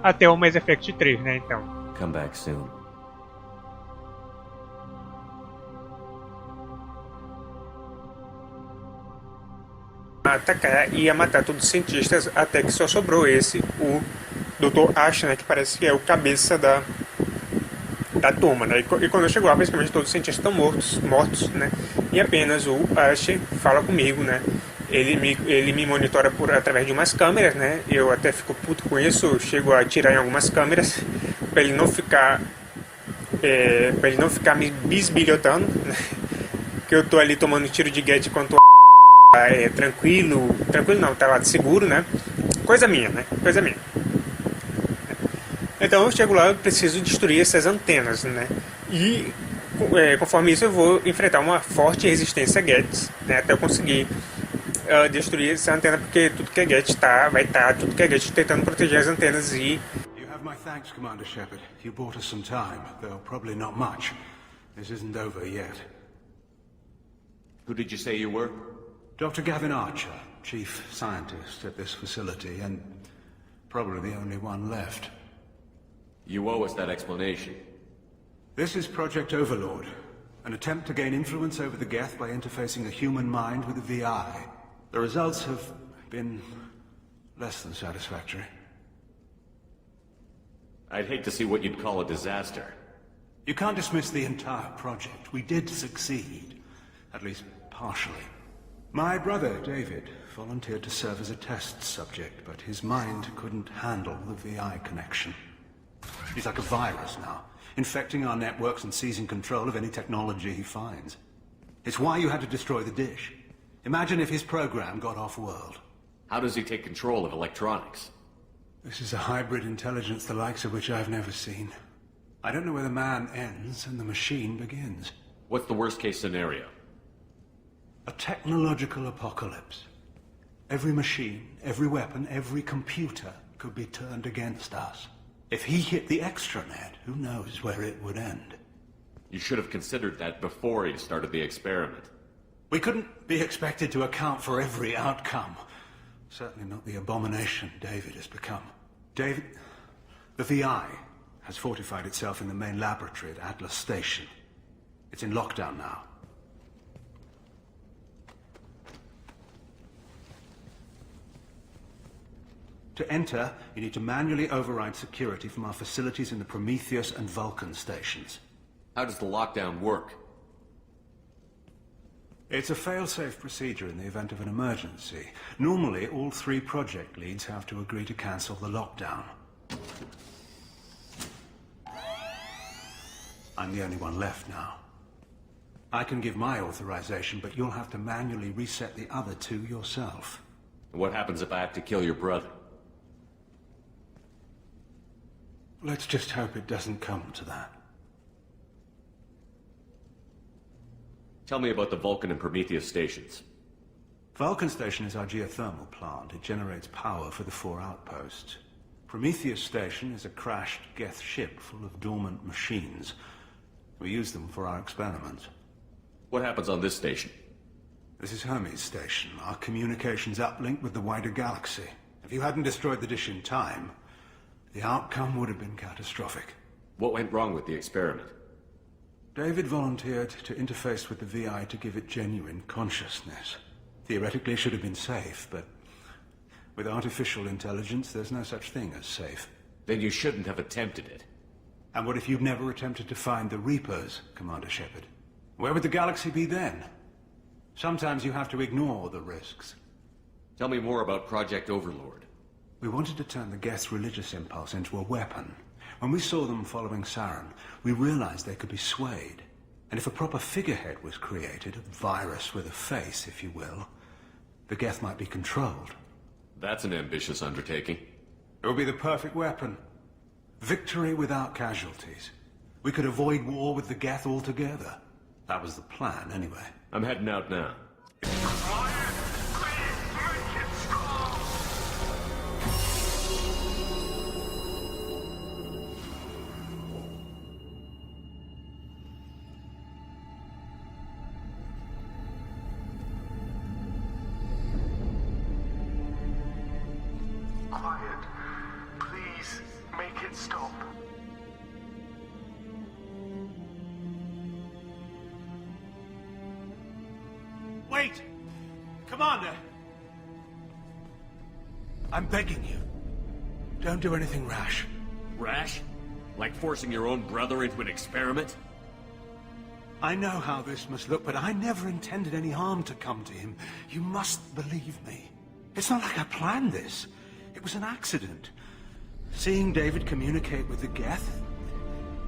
até o Mass Effect 3, né, então. Come back soon. Atacar e ia matar todos os cientistas até que só sobrou esse, o Dr. Ash, né, que parece que é o cabeça da turma, né, e quando eu chego lá, basicamente todos os cientistas estão mortos, né, e apenas o Ash fala comigo, né. Ele me monitora através de umas câmeras, né? Eu até fico puto com isso, eu chego a atirar em algumas câmeras para ele não ficar me bisbilhotando, né? Que eu tô ali tomando tiro de guete enquanto tranquilo não, tá lá de seguro, né? Coisa minha, né? Coisa minha. Então eu chego lá, eu preciso destruir essas antenas, né? E conforme isso eu vou enfrentar uma forte resistência a gadgets, né? Até eu conseguir destruir essa antena, porque tudo que é gadget tudo que é gadget tentando proteger as antenas e... You have my thanks, Commander Shepard. You bought us some time, though probably not much. This isn't over yet. Who did you say you were? Dr. Gavin Archer, Chief Scientist at this facility, and probably the only one left. You owe us that explanation. This is Project Overlord, an attempt to gain influence over the Geth by interfacing a human mind with a VI. The results have been less than satisfactory. I'd hate to see what you'd call a disaster. You can't dismiss the entire project. We did succeed, at least partially. My brother, David, volunteered to serve as a test subject, but his mind couldn't handle the VI connection. He's like a virus now, infecting our networks and seizing control of any technology he finds. It's why you had to destroy the dish. Imagine if his program got off-world. How does he take control of electronics? This is a hybrid intelligence the likes of which I've never seen. I don't know where the man ends and the machine begins. What's the worst-case scenario? A technological apocalypse. Every machine, every weapon, every computer could be turned against us. If he hit the extranet, who knows where it would end? You should have considered that before you started the experiment. We couldn't be expected to account for every outcome. Certainly not the abomination David has become. David... The VI has fortified itself in the main laboratory at Atlas Station. It's in lockdown now. To enter, you need to manually override security from our facilities in the Prometheus and Vulcan stations. How does the lockdown work? It's a fail-safe procedure in the event of an emergency. Normally, all 3 project leads have to agree to cancel the lockdown. I'm the only one left now. I can give my authorization, but you'll have to manually reset the other 2 yourself. What happens if I have to kill your brother? Let's just hope it doesn't come to that. Tell me about the Vulcan and Prometheus stations. Vulcan Station is our geothermal plant. It generates power for the 4 outposts. Prometheus Station is a crashed Geth ship full of dormant machines. We use them for our experiments. What happens on this station? This is Hermes Station, our communications uplink with the wider galaxy. If you hadn't destroyed the dish in time, the outcome would have been catastrophic. What went wrong with the experiment? David volunteered to interface with the VI to give it genuine consciousness. Theoretically, it should have been safe, but with artificial intelligence, there's no such thing as safe. Then you shouldn't have attempted it. And what if you'd never attempted to find the Reapers, Commander Shepard? Where would the galaxy be then? Sometimes you have to ignore the risks. Tell me more about Project Overlord. We wanted to turn the Geth's religious impulse into a weapon. When we saw them following Saren, we realized they could be swayed. And if a proper figurehead was created, a virus with a face, if you will, the Geth might be controlled. That's an ambitious undertaking. It would be the perfect weapon. Victory without casualties. We could avoid war with the Geth altogether. That was the plan, anyway. I'm heading out now. Quiet. Please, make it stop. Wait! Commander! I'm begging you. Don't do anything rash. Rash? Like forcing your own brother into an experiment? I know how this must look, but I never intended any harm to come to him. You must believe me. It's not like I planned this. It was an accident. Seeing David communicate with the Geth,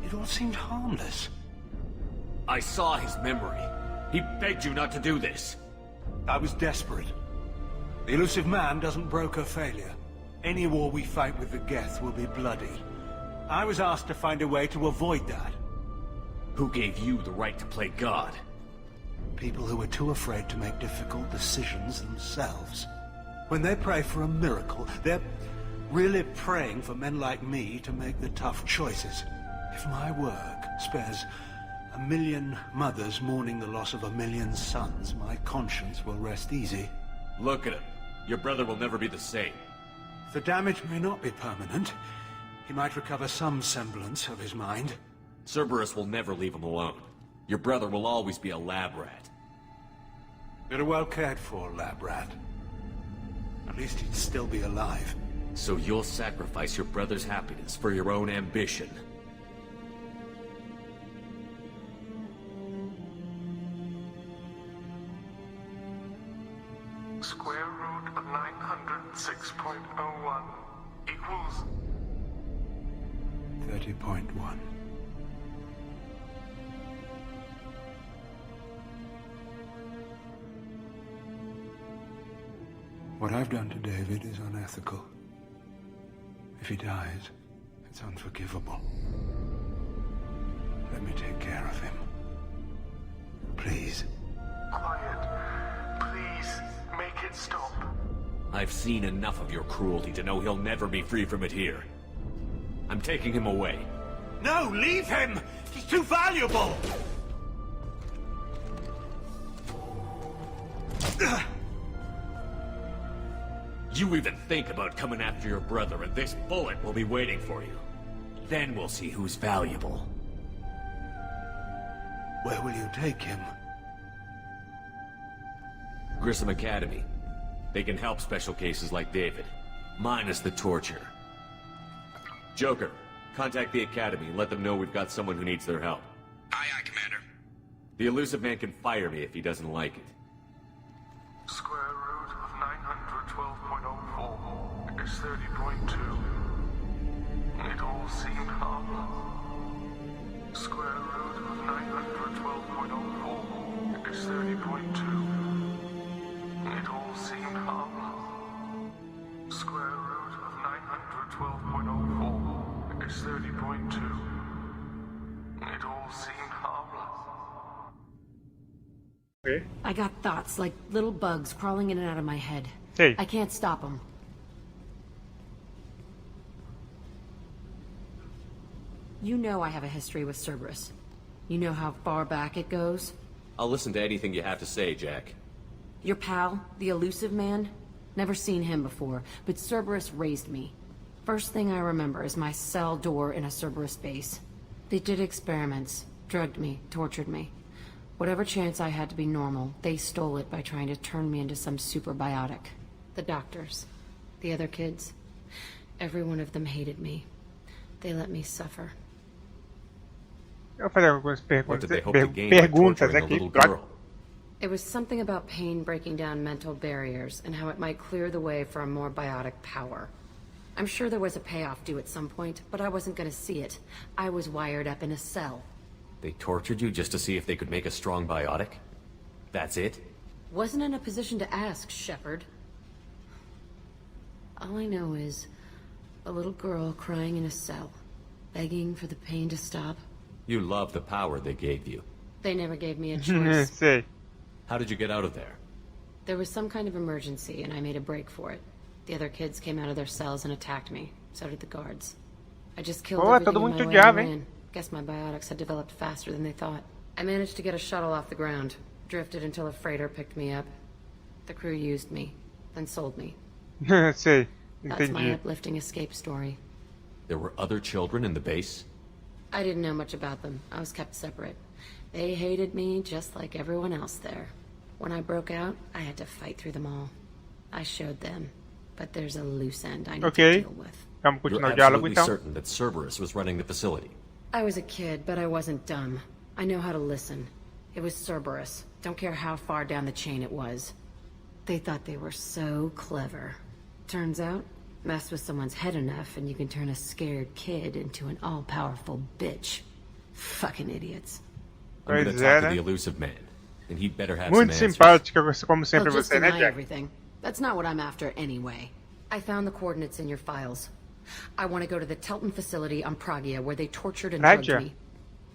it all seemed harmless. I saw his memory. He begged you not to do this. I was desperate. The elusive man doesn't broker failure. Any war we fight with the Geth will be bloody. I was asked to find a way to avoid that. Who gave you the right to play God? People who are too afraid to make difficult decisions themselves. When they pray for a miracle, they're really praying for men like me to make the tough choices. If my work spares 1,000,000 mothers mourning the loss of 1,000,000 sons, my conscience will rest easy. Look at him. Your brother will never be the same. The damage may not be permanent. He might recover some semblance of his mind. Cerberus will never leave him alone. Your brother will always be a lab rat. You're a well-cared-for lab rat. At least he'd still be alive. So you'll sacrifice your brother's happiness for your own ambition. Square root of 906.01 equals 30.1. What I've done to David is unethical. If he dies, it's unforgivable. Let me take care of him. Please. quiet. Please, make it stop. I've seen enough of your cruelty to know he'll never be free from it here. I'm taking him away. No, leave him! He's too valuable! You even think about coming after your brother, and this bullet will be waiting for you. Then we'll see who's valuable. Where will you take him? Grissom Academy. They can help special cases like David, minus the torture. Joker, contact the Academy and let them know we've got someone who needs their help. Aye, aye, Commander. The elusive man can fire me if he doesn't like it. Square root of 912.04 is 30.2. It all seemed harmless. Square root of 912.04 is 30.2. It all seemed harmless. Square root of 912.04 is 30.2. It all seemed harmless. Okay. I got thoughts like little bugs crawling in and out of my head. Hey. I can't stop them. You know I have a history with Cerberus. You know how far back it goes? I'll listen to anything you have to say, Jack. Your pal, the elusive man? Never seen him before, but Cerberus raised me. First thing I remember is my cell door in a Cerberus base. They did experiments, drugged me, tortured me. Whatever chance I had to be normal, they stole it by trying to turn me into some superbiotic. The doctors, the other kids, every one of them hated me. They let me suffer. Eu vou fazer algumas What did they hope to gain by perguntas torturing a aqui. little girl? It was something about pain breaking down mental barriers and how it might clear the way for a more biotic power. I'm sure there was a payoff due at some point, but I wasn't gonna see it. I was wired up in a cell. They tortured you just to see if they could make a strong biotic? That's it? Wasn't in a position to ask, Shepard. All I know is a little girl crying in a cell, begging for the pain to stop. You love the power they gave you. They never gave me a choice. Sei. How did you get out of there? There was some kind of emergency, and I made a break for it. The other kids came out of their cells and attacked me. So did the guards. I just killed everything todo in muito my way diabo, and hein? ran. Guess my biotics had developed faster than they thought. I managed to get a shuttle off the ground. Drifted until a freighter picked me up. The crew used me, then sold me. Sei. That's my Entendi. uplifting escape story. There were other children in the base? I didn't know much about them. I was kept separate. They hated me just like everyone else there. When I broke out, I had to fight through them all. I showed them, but there's a loose end I need to deal with. Vamos You're continuar o diálogo absolutely então. certain that Cerberus was running the facility. I was a kid, but I wasn't dumb. I know how to listen. It was Cerberus. Don't care how far down the chain it was. They thought they were so clever. Turns out, mess with someone's head enough and you can turn a scared kid into an all-powerful bitch. Fucking idiots. I'm gonna Pois talk é, to né? the elusive man, and he'd better have Muito some answers. simpática, como sempre They'll just você, né, deny Jack? everything. That's not what I'm after anyway. I found the coordinates in your files. I want to go to the Telton facility on Pragia where they tortured and drugged Pragia? me.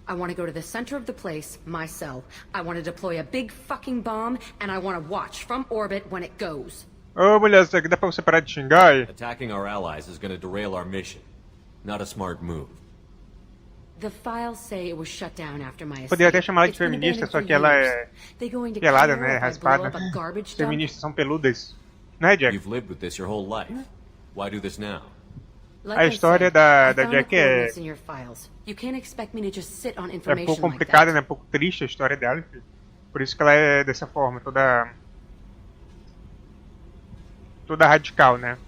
I want to go to the center of the place, my cell. I want to deploy a big fucking bomb, and I want to watch from orbit when it goes. Ô, mulher, isso aqui dá pra você parar de xingar aí? Attacking our allies is gonna derail our mission. Not a smart move. The files say it was shut down after my escape. Poderia até chamar ela de It's been feminista, abandoned só for que ela years. é They going to pelada, care né? if I blow Raspada. up a garbage dump? Feministas são peludas. Né, Jack? You've lived with this your whole life. Why do this now? Like A I história said, da I found Jack the é coordinates in your files. You can't expect me to just sit on um information pouco like complicada, that. né? Um pouco triste a história dela, enfim. Por isso que ela é dessa forma, toda radical, né?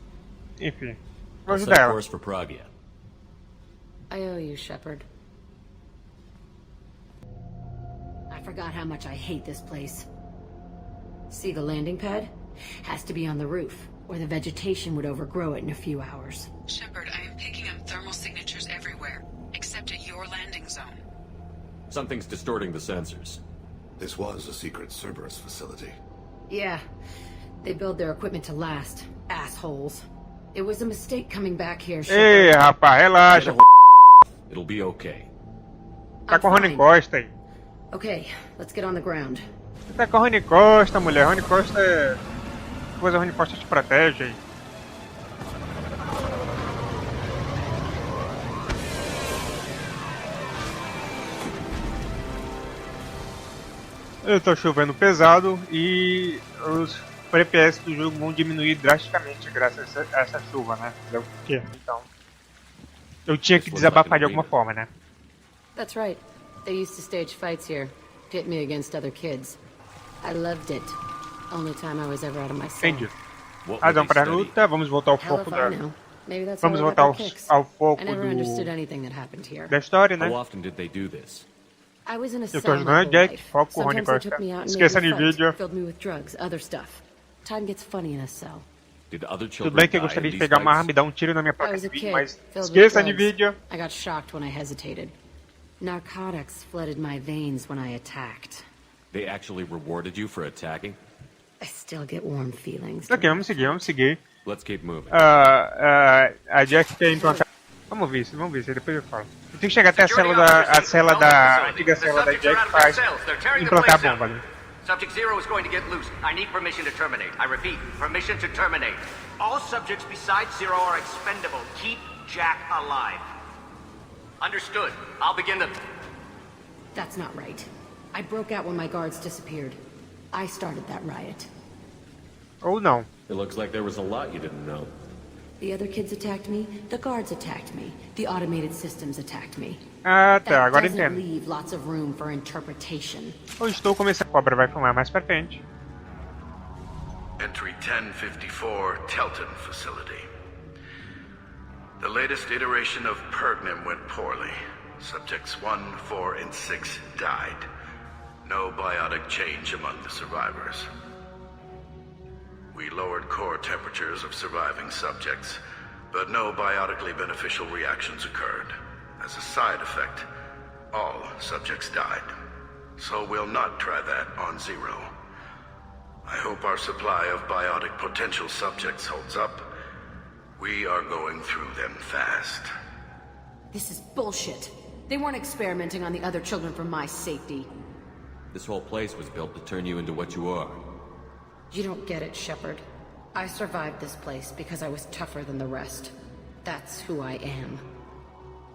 Enfim, vou I'll set ajudar ela. course for Pragia. I owe you, Shepard. I forgot how much I hate this place. See the landing pad? Has to be on the roof, or the vegetation would overgrow it in a few hours. Shepard, I am picking up thermal signatures everywhere, except at your landing zone. Something's distorting the sensors. This was a secret Cerberus facility. Yeah, they build their equipment to last. Assholes. It was a mistake coming back here, Ei, Shepard. rapaz, relaxa. It'll be okay. Tá com o Rony Costa aí. Okay, let's get on the ground. Você tá com o Rony Costa, mulher. Rony Costa é... Coisa, Rony Costa te protege aí. Eu tô chovendo pesado e os FPS do jogo vão diminuir drasticamente graças a essa chuva, né? Então, eu tinha que desabafar de alguma forma, né? That's right. They used to stage fights here. Pit me against other kids. I loved it. Only time I was ever out of my cell. Entendi. Razão para a luta, vamos voltar ao Hell foco if da... I know. Maybe that's Vamos how I voltar got their kicks. ao foco I never understood anything that happened here. da história, né? How often did they do this? I was in a Eu cell tô my jogando a whole Jack, life. foco com o Rony Sometimes they Costa. took me out and Esqueça made de me fight, vídeo. filled me with drugs, other stuff. Time gets funny in a cell. Did other Tudo children bem que eu die gostaria in de these pegar uma arma fights? e dar um tiro na minha I placa was de a vídeo, kid, mas filled with esqueça de drugs. vídeo. I got shocked when I hesitated. Narcotics flooded my veins when I attacked. They actually rewarded you for attacking? I still get warm feelings. Ok, vamos seguir. Let's keep moving. A Jack quer implantar... Vamos ver isso, depois eu falo. Eu tenho que chegar até a antiga cela da Jack para implantar a bomba ali. Subject Zero is going to get loose. I need permission to terminate. I repeat, permission to terminate. All subjects besides Zero are expendable. Keep Jack alive. Understood. I'll begin the... That's not right. I broke out when my guards disappeared. I started that riot. Ou não. It looks like there was a lot you didn't know. The other kids attacked me, the guards attacked me, the automated systems attacked me. Ah, tá, That agora doesn't entendo. leave lots of room for interpretation. Eu estou começando... A cobra vai filmar mais pra frente. Entry 1054, Telton facility. The latest iteration of Pergnim went poorly. Subjects 1, 4, and 6 died. No biotic change among the survivors. We lowered core temperatures of surviving subjects, but no biotically beneficial reactions occurred. As a side effect, all subjects died. So we'll not try that on Zero. I hope our supply of biotic potential subjects holds up. We are going through them fast. This is bullshit. They weren't experimenting on the other children for my safety. This whole place was built to turn you into what you are. You don't get it, Shepard. I survived this place because I was tougher than the rest. That's who I am.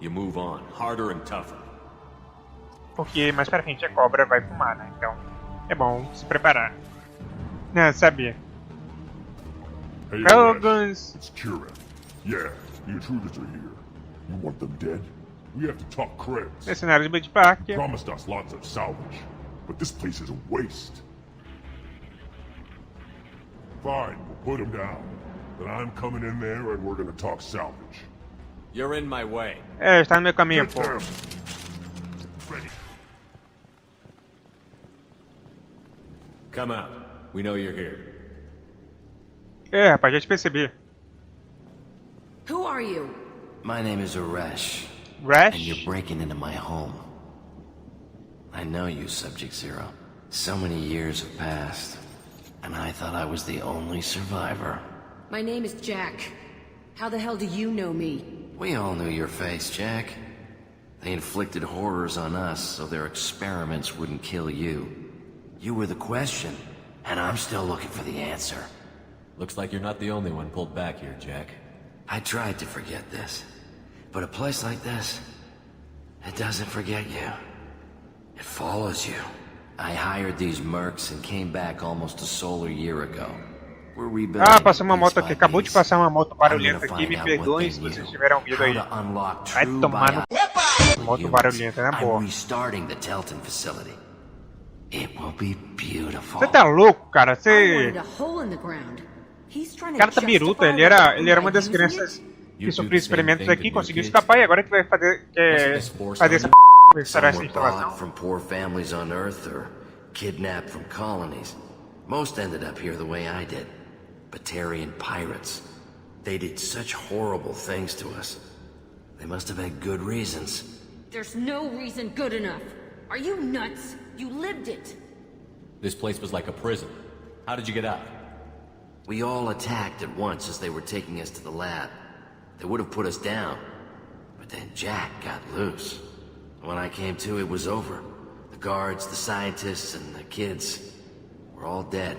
You move on, harder and tougher. Porque mais pra frente a cobra vai fumar, né? Então é bom se preparar. Não, sabia. Hey, Dragons. it's Kira. Yeah, the intruders are here. You want them dead? We have to talk creds. Mercenários de Bud Park. Promised us lots of salvage, but this place is a waste. Fine, we'll put them down. Then I'm coming in there and we're gonna talk salvage. You're in my way. É, está no meu caminho, pô. Ready. Come out. We know you're here. É, rapaz, já te percebi. Who are you? My name is Uresh. Rash? And you're breaking into my home. I know you, Subject Zero. So many years have passed, and I thought I was the only survivor. My name is Jack. How the hell do you know me? We all knew your face, Jack. They inflicted horrors on us so their experiments wouldn't kill you. You were the question, and I'm still looking for the answer. Looks like you're not the only one pulled back here, Jack. I tried to forget this, but a place like this, it doesn't forget you. It follows you. I hired these mercs and came back almost a solar year ago. We're rebuilding. Ah, passou uma moto aqui. Acabou de passar uma moto barulhenta aqui. Me perdoem se vocês tiveram ouvido aí. Vai tomar no... Moto barulhenta, né, boa? I'm restarting the Telton facility. It will be beautiful. Você tá louco, cara? I Você... wanted a hole in the ground. He's trying O to cara tá biruta. Ele era uma das crianças que sofreu experimentos aqui, conseguiu escapar e agora que vai fazer... fazer essa... restaurar essa Some were instalação. bought from poor families on Earth or kidnapped from colonies. Most ended up here the way I did. Batarian pirates. They did such horrible things to us. They must have had good reasons. There's no reason good enough. Are you nuts? You lived it. This place was like a prison. How did you get out? We all attacked at once as they were taking us to the lab. They would have put us down. But then Jack got loose. When I came to, it was over. The guards, the scientists, and the kids were all dead.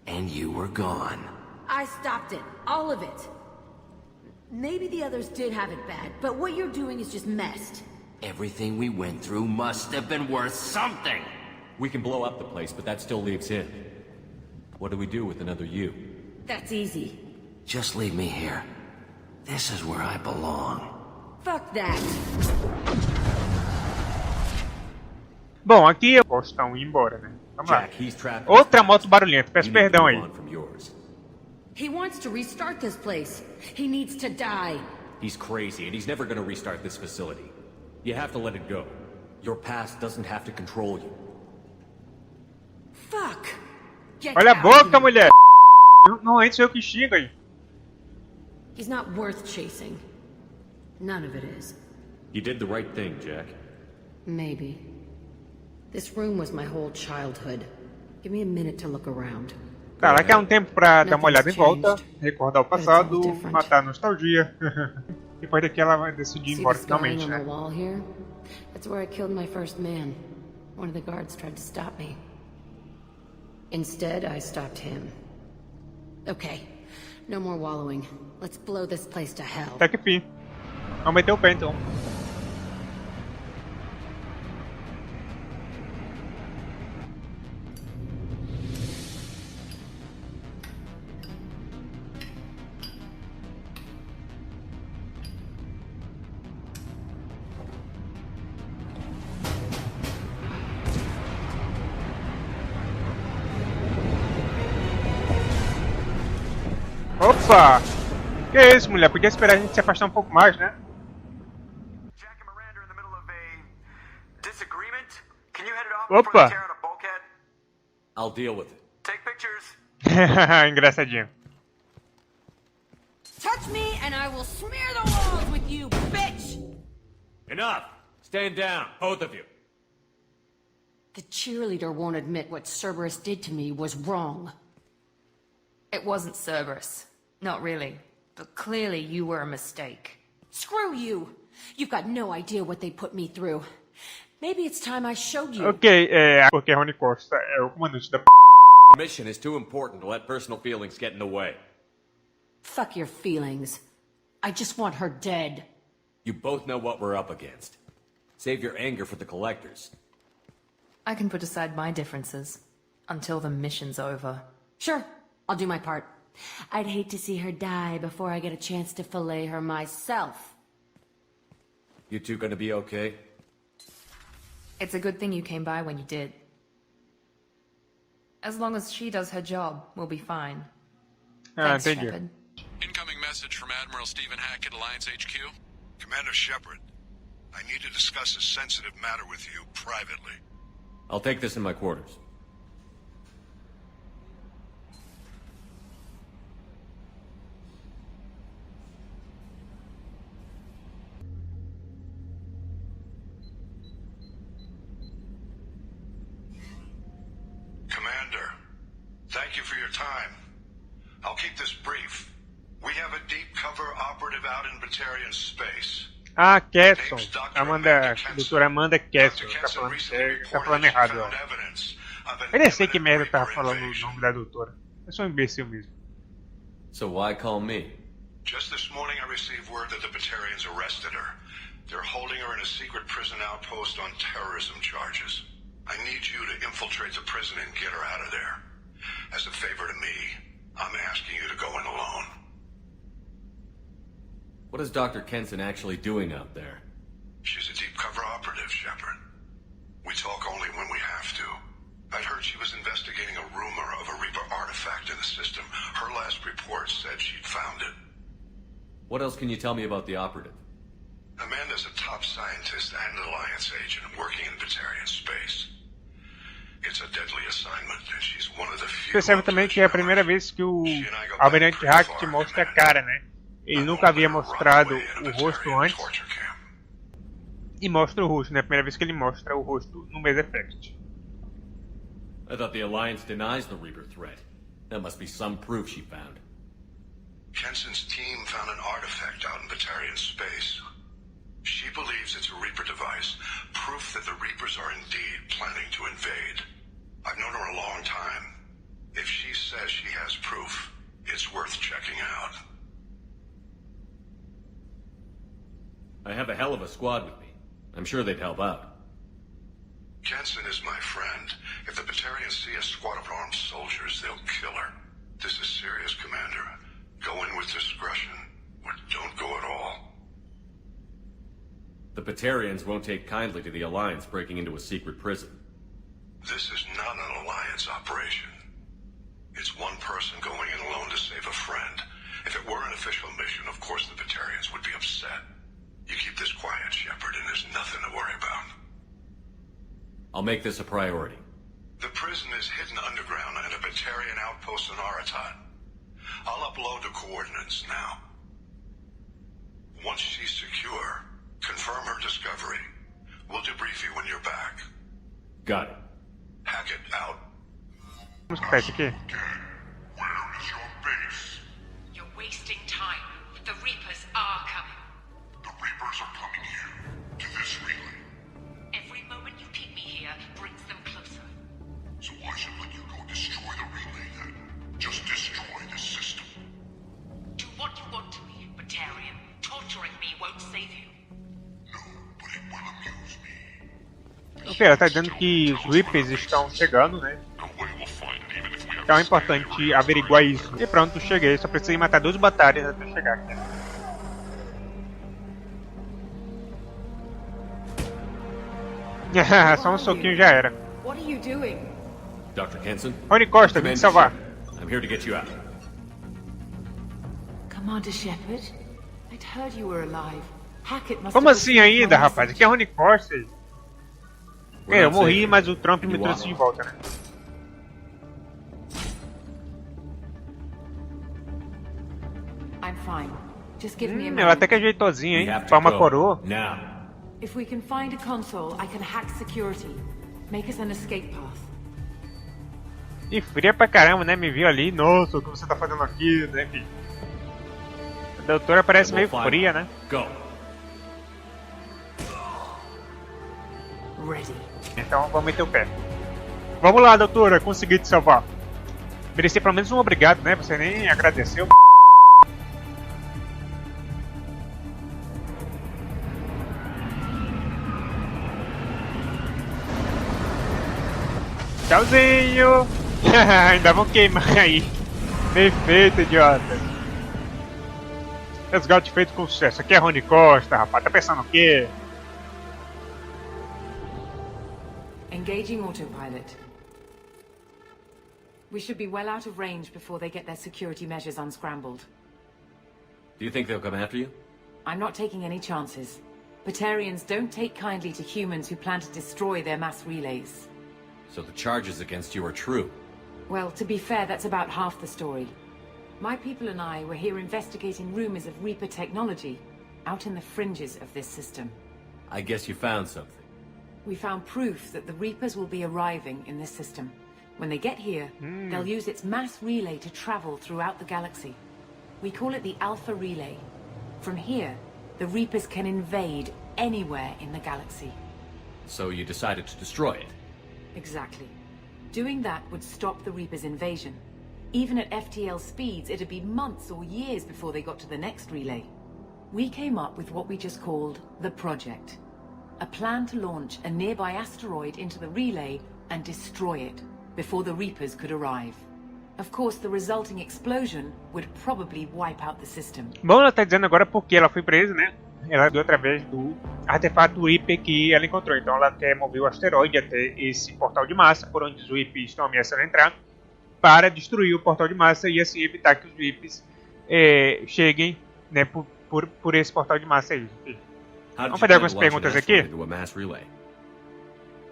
And you were gone. I stopped it. All of it. Maybe the others did have it bad, but what you're doing is just messed. Everything we went through must have been worth something. We can blow up the place, but that still leaves him. What do we do with another you? That's easy. Just leave me here. This is where I belong. Fuck that. Bom, aqui eu estão indo embora, né? Vamos lá. Jack, he's trapped. Outra moto barulhenta. Peço perdão aí. He wants to restart this place. He needs to die. He's crazy, and he's never gonna restart this facility. You have to let it go. Your past doesn't have to control you. Fuck. Get Olha a out. boca, mulher! Não, antes eu que xingo aí. He's not worth chasing. None of it is. You did the right thing, Jack. Maybe. This room was my whole childhood. Give me a minute to look around. Tá, lá que há um tempo pra dar uma olhada em volta, recordar o passado, matar a nostalgia. Depois daqui ela vai decidir ir embora finalmente, né? Wall here? That's where I killed my first man. One of the guards tried to stop me. Instead, I stopped him. Okay, no more wallowing. Let's blow this place to hell. Até que fim. Vamos meter o pé então. Opa! Que é isso, mulher? Podia esperar a gente se afastar um pouco mais, né? Jack and Miranda are in the middle of a disagreement. Can you head it off Opa. before they tear out a bulkhead? I'll deal with it. Take pictures. Engraçadinho. Touch me! and I will smear the walls with you, bitch! Enough! Stand down, both of you. The cheerleader won't admit what Cerberus did to me was wrong. It wasn't Cerberus. Not really. But clearly you were a mistake. Screw you! You've got no idea what they put me through. Maybe it's time I showed you. Ok, porque Rony Costa é o comandante da The mission is too important to let personal feelings get in the way. Fuck your feelings. I just want her dead. You both know what we're up against. Save your anger for the collectors. I can put aside my differences until the mission's over. Sure, I'll do my part. I'd hate to see her die before I get a chance to fillet her myself. You two gonna be okay? It's a good thing you came by when you did. As long as she does her job, we'll be fine. Thanks, thank Shepard. Incoming message from Admiral Stephen Hackett, Alliance HQ. Commander Shepard, I need to discuss a sensitive matter with you privately. I'll take this in my quarters. Commander, thank you for your time. I'll keep this brief. We have a deep cover operative out in Batarian space. Ah, Kesson. Doutora Amanda Kesson. Tá falando errado, ó. Eu nem sei que merda eu tava falando o nome da doutora. Eu sou um imbecil mesmo. So why call me? Just this morning I received word that the Batarians arrested her. They're holding her in a secret prison outpost on terrorism charges. I need you to infiltrate the prison and get her out of there. As a favor to me, I'm asking you to go in alone. What is Dr. Kenson actually doing out there? She's a deep cover operative, Shepard. We talk only when we have to. I'd heard she was investigating a rumor of a Reaper artifact in the system. Her last report said she'd found it. What else can you tell me about the operative? Amanda's a top scientist and Alliance agent working in Batarian space. It's a deadly assignment, and she's one of the few... Percebe também que é a primeira vez que o Almirante Hackett mostra a cara, né? Ele nunca havia mostrado o rosto antes. E mostra o rosto, né? A primeira vez que ele mostra o rosto no Mass Effect. I thought the Alliance denies the Reaper threat. That must be some proof she found. Kenson's team found an artifact out in Batarian space. She believes it's a Reaper device, proof that the Reapers are indeed planning to invade. I've known her a long time. If she says she has proof, it's worth checking out. I have a hell of a squad with me. I'm sure they'd help out. Kenson is my friend. If the Batarians see a squad of armed soldiers, they'll kill her. This is serious, Commander. Go in with discretion, or don't go at all. The Batarians won't take kindly to the Alliance breaking into a secret prison. This is not an Alliance operation. It's one person going in alone to save a friend. If it were an official mission, of course the Batarians would be upset. You keep this quiet, Shepard, and there's nothing to worry about. I'll make this a priority. The prison is hidden underground at a Batarian outpost in Aratat. I'll upload the coordinates now. Once she's secure, confirm her discovery. We'll debrief you when you're back. Got it. Hackett out. Vamos escutar isso aqui. Where is your base? You're wasting time. The Reapers are coming. The Reapers are coming here, to this relay. Every moment you keep me here brings them closer. So why should let you go destroy the relay then? Just destroy the system. Do what you want to me, Batarian. Torturing me won't save you. No, but it will amuse me. Ok, ela tá dizendo que os Reapers estão chegando, né? Então é importante averiguar isso. E pronto, cheguei. Só precisei matar 2 batalhas até chegar aqui. Só um soquinho já era. What are you doing? Dr. Kenson? Rony Costa, vem te salvar. I'm here to get you out. Commander Shepard, I'd heard you were alive. Hackett must Como have assim ainda, rapaz? Aqui é Rony Costa. Eu morri, mas o Trump me trouxe de volta, né? I'm fine. Just give me a Ela até moment. que é jeitosinha, hein? We have to Pra uma go. coroa. Now. If we can find a console, I can hack security. Make us an escape path. E fria pra caramba, né? Me viu ali. Nossa, o que você tá fazendo aqui, né, filho? A doutora parece meio fria, né? Go. Ready. Então vamos meter o pé. Vamos lá, doutora. Consegui te salvar. Mereci pelo menos um obrigado, né? Você nem agradeceu. Tchauzinho! Ainda vão queimar aí. Bem feito, idiota. Resgate feito com sucesso. Aqui é Rony Costa, rapaz. Tá pensando o quê? Engaging autopilot. We should be well out of range before they get their security measures unscrambled. Do you think they'll come after you? I'm not taking any chances. Batarians don't take kindly to humans who plan to destroy their mass relays. So the charges against you are true. Well, to be fair, that's about half the story. My people and I were here investigating rumors of Reaper technology, out in the fringes of this system. I guess you found something. We found proof that the Reapers will be arriving in this system. When they get here, they'll use its mass relay to travel throughout the galaxy. We call it the Alpha Relay. From here, the Reapers can invade anywhere in the galaxy. So you decided to destroy it? Exactly. Doing that would stop the Reapers' invasion. Even at FTL speeds, it'd be months or years before they got to the next relay. We came up with what we just called the Project. A plan to launch a nearby asteroid into the relay and destroy it before the Reapers could arrive. Of course, the resulting explosion would probably wipe out the system. Bom, ela tá dizendo agora porque ela foi presa, né? Ela deu através do artefato Reaper que ela encontrou. Então ela quer mover o asteroide até esse portal de massa, por onde os Reapers estão ameaçando entrar, para destruir o portal de massa e assim evitar que os Reapers cheguem, né, por esse portal de massa aí. Vamos fazer algumas perguntas aqui?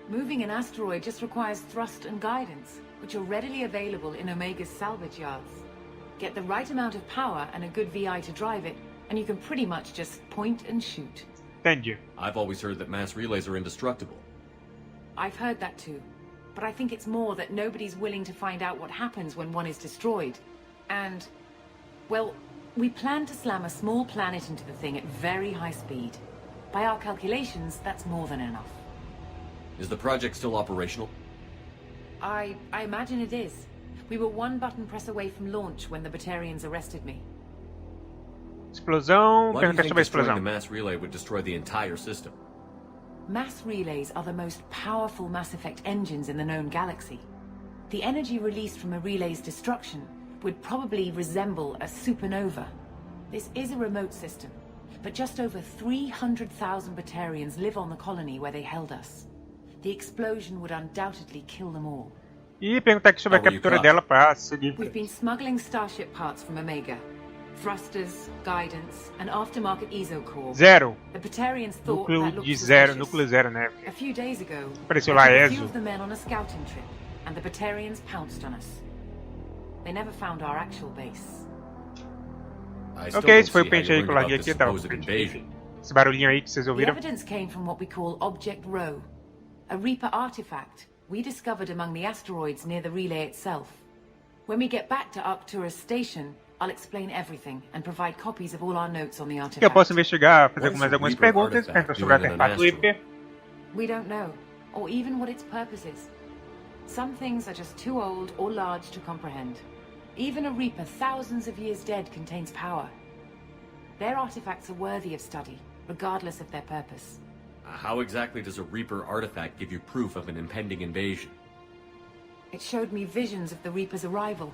Moving an asteroid just requires thrust and guidance, which are readily available in Omega's salvage yards. Get the right amount of power and a good VI to drive it, and you can pretty much just point and shoot. Entendi. I've always heard that mass relays are indestructible. I've heard that too. But I think it's more that nobody's willing to find out what happens when one is destroyed. And, well, we plan to slam a small planet into the thing at very high speed. By our calculations, that's more than enough. Is the project still operational? I imagine it is. We were one button press away from launch when the Batarians arrested me. Explosão. Why do you Pergunta think sobre a destroying explosão. the mass relay would destroy the entire system? Mass relays are the most powerful Mass Effect engines in the known galaxy. The energy released from a relay's destruction would probably resemble a supernova. This is a remote system, but just over 300,000 Batarians live on the colony where they held us. The explosion would undoubtedly kill them all. E perguntar aqui sobre a captura dela para seguir. We've been smuggling starship parts from Omega. Thrusters, guidance, and aftermarket ESO core. Zero. The Batarians thought Núcleo that looked de zero, suspicious. núcleo zero, né? A few days ago, Apareceu I lá took a ESO. few of the men on a scouting trip, and the Batarians pounced on us. They never found our actual base. Ok, esse foi o pente aí que eu larguei aqui, tá? Esse barulhinho aí que vocês The ouviram. evidence came from what we call Object Rho, a Reaper artifact we discovered among the asteroids near the relay itself. When we get back to Arcturus Station, I'll explain everything and provide copies of all our notes on the Que eu artifact. posso investigar, fazer mais algumas perguntas, perguntas sobre o artefato Reaper. We don't know, or even what its purpose is. Some things are just too old or large to comprehend. Even a Reaper thousands of years dead contains power. Their artifacts are worthy of study, regardless of their purpose. How exactly does a Reaper artifact give you proof of an impending invasion? It showed me visions of the Reaper's arrival.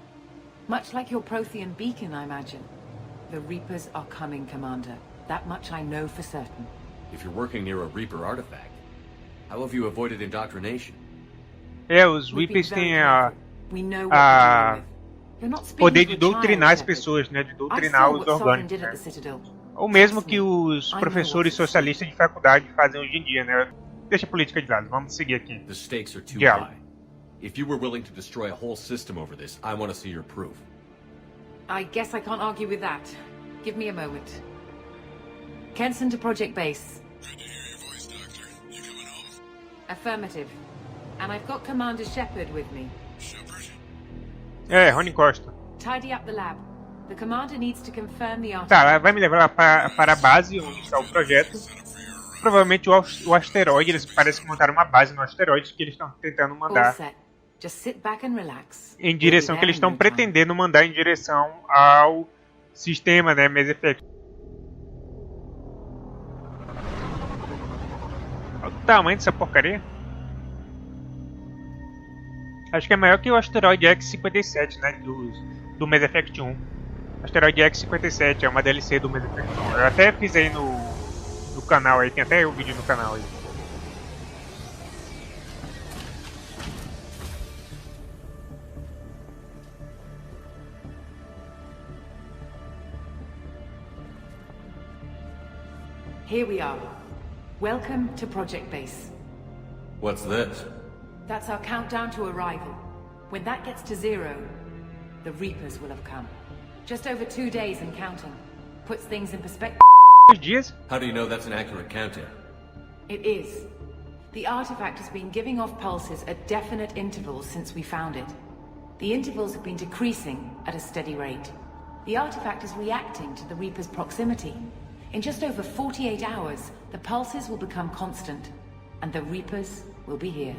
Much like your Prothean beacon, I imagine. The Reapers are coming, Commander. That much I know for certain. If you're working near a Reaper artifact, how have you avoided indoctrination? Os Reapers têm We know what we're dealing with. You're not speaking poder to de a doutrinar as child, pessoas, né? De I doutrinar saw os what Sovereign orgânicos, did at né? the Citadel. Ou mesmo que os professores socialistas de faculdade fazem hoje em dia, né? Deixa a política de lado, vamos seguir aqui. The stakes are too Diálogo. high. If you were willing to destroy a whole system over this, I want to see your proof. I guess I can't argue with that. Give me a moment. Kenson to Project Base. Affirmative. And I've got Commander Shepard with me. É, Rony Costa. Tidy up the lab. The commander needs to confirm the Tá, ela vai me levar para a base onde está o projeto. Provavelmente o asteroide, eles parecem que montaram uma base no asteroide que eles estão tentando mandar em direção, que eles estão pretendendo mandar em direção ao sistema, né, Mass Effect. Olha o tamanho dessa porcaria. Acho que é maior que o asteroide X-57, né, do Mass Effect 1. O asteroide X-57 é uma DLC do Mass Effect 1. Eu até fiz aí no canal aí, tem até o vídeo no canal aí. Here we are. Welcome to Project Base. What's this? That's our countdown to arrival. When that gets to 0, the Reapers will have come. Just over 2 days and counting. Puts things in perspective. How do you know that's an accurate countdown? It is. The artifact has been giving off pulses at definite intervals since we found it. The intervals have been decreasing at a steady rate. The artifact is reacting to the Reaper's proximity. In just over 48 hours, the pulses will become constant, and the Reapers will be here.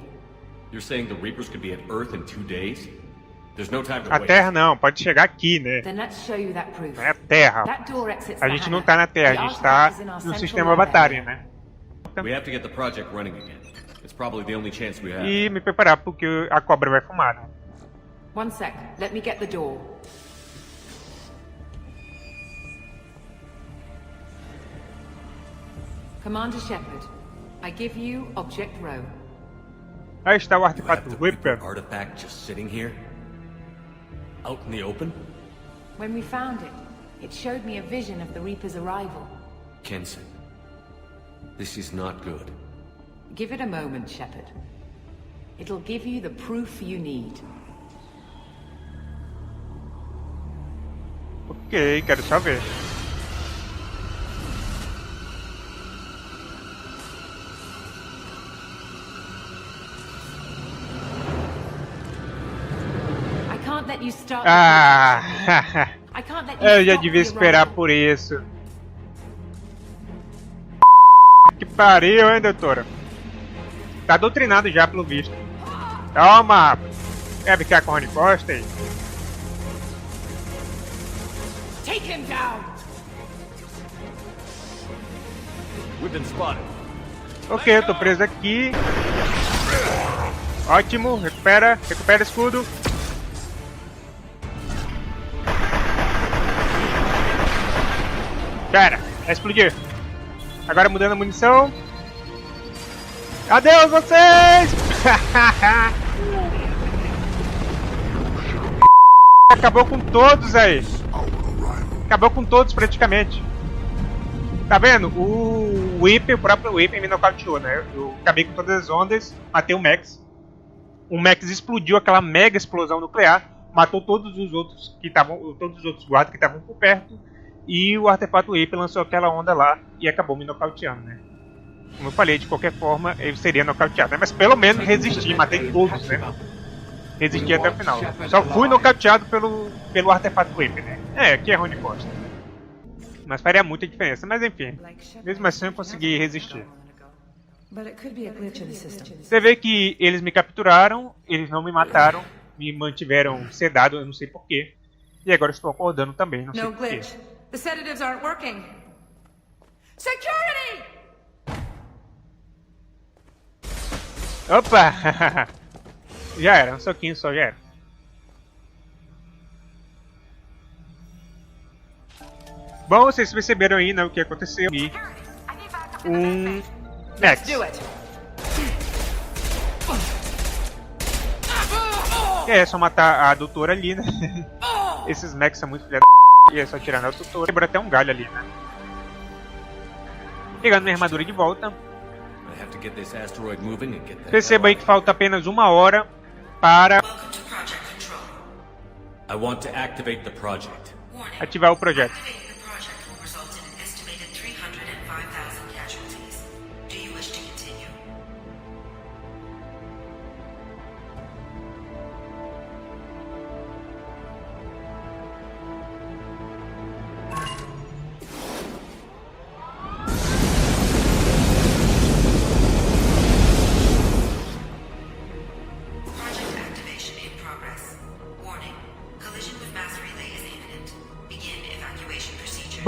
You're saying the Reapers could be at Earth in 2 days? There's no time to A wait. Terra não, pode chegar aqui, né? Then let's show you that proof. Não é a Terra. A gente não tá na Terra, a gente tá no sistema Batari, né? We have to get the project running again. It's probably the only chance we have. E me preparar porque a cobra vai fumar, né? One sec, let me get the door. Commander Shepard, I give you Object Row. Aí está o artefato Reaper. Artifact just sitting here? Out in the open? When we found it, it showed me a vision of the Reaper's arrival. Kenson, this is not good. Give it a moment, Shepard. It'll give you the proof you need. Ok, quero só ver. Ah, eu já devia esperar por isso. Que pariu, hein, doutora? Tá doutrinado já, pelo visto. Toma! Quer ficar com o Rony Costa aí? Take him down. We've been spotted. Ok, eu tô preso aqui. Ótimo, recupera escudo. Cara, vai explodir. Agora mudando a munição. Adeus vocês! Acabou com todos aí. Acabou com todos praticamente. Tá vendo? O próprio Weeper me nocauteou, né? Eu acabei com todas as ondas, matei o Max. O Max explodiu aquela mega explosão nuclear, matou todos os outros guardas que estavam por perto. E o artefato Weeper lançou aquela onda lá e acabou me nocauteando, né? Como eu falei, de qualquer forma, ele seria nocauteado, né? Mas pelo menos resisti, matei todos, né? Resisti até o final. Só fui nocauteado pelo artefato Weeper, né? É, aqui é Rony Costa. Mas faria muita diferença, mas enfim. Mesmo assim eu consegui resistir. Você vê que eles me capturaram, eles não me mataram, me mantiveram sedado, eu não sei porquê. E agora eu estou acordando também, não sei porquê. The sedatives aren't working. Security! Opa! Já era, um soquinho só, já era. Bom, vocês perceberam aí, né, o que aconteceu. E Max. É só matar a doutora ali, né? Esses Max são muito filha da... E é só tirar na doutora. Quebrou até um galho ali, né? Pegando minha armadura de volta. Perceba aí que falta apenas 1 hora para ativar o projeto.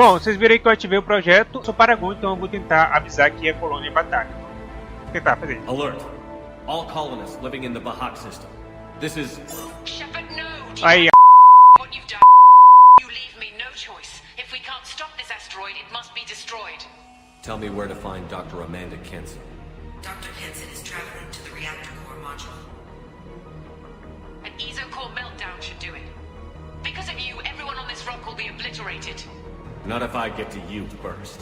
Bom, vocês viram aí que eu ativei o projeto. Sou Paragon, então eu vou tentar avisar aqui a colônia em batalha. Vou tentar fazer isso. Alert. All colonists living in the Bahak system. This is... Shepard, no! Aí, What you've done. You leave me no choice. If we can't stop this asteroid, it must be destroyed. Tell me where to find Dr. Amanda Kenson. Dr. Kenson is traveling to the reactor core module. An ESO-core meltdown should do it. Because of you, everyone on this rock will be obliterated. Not if I get to you first.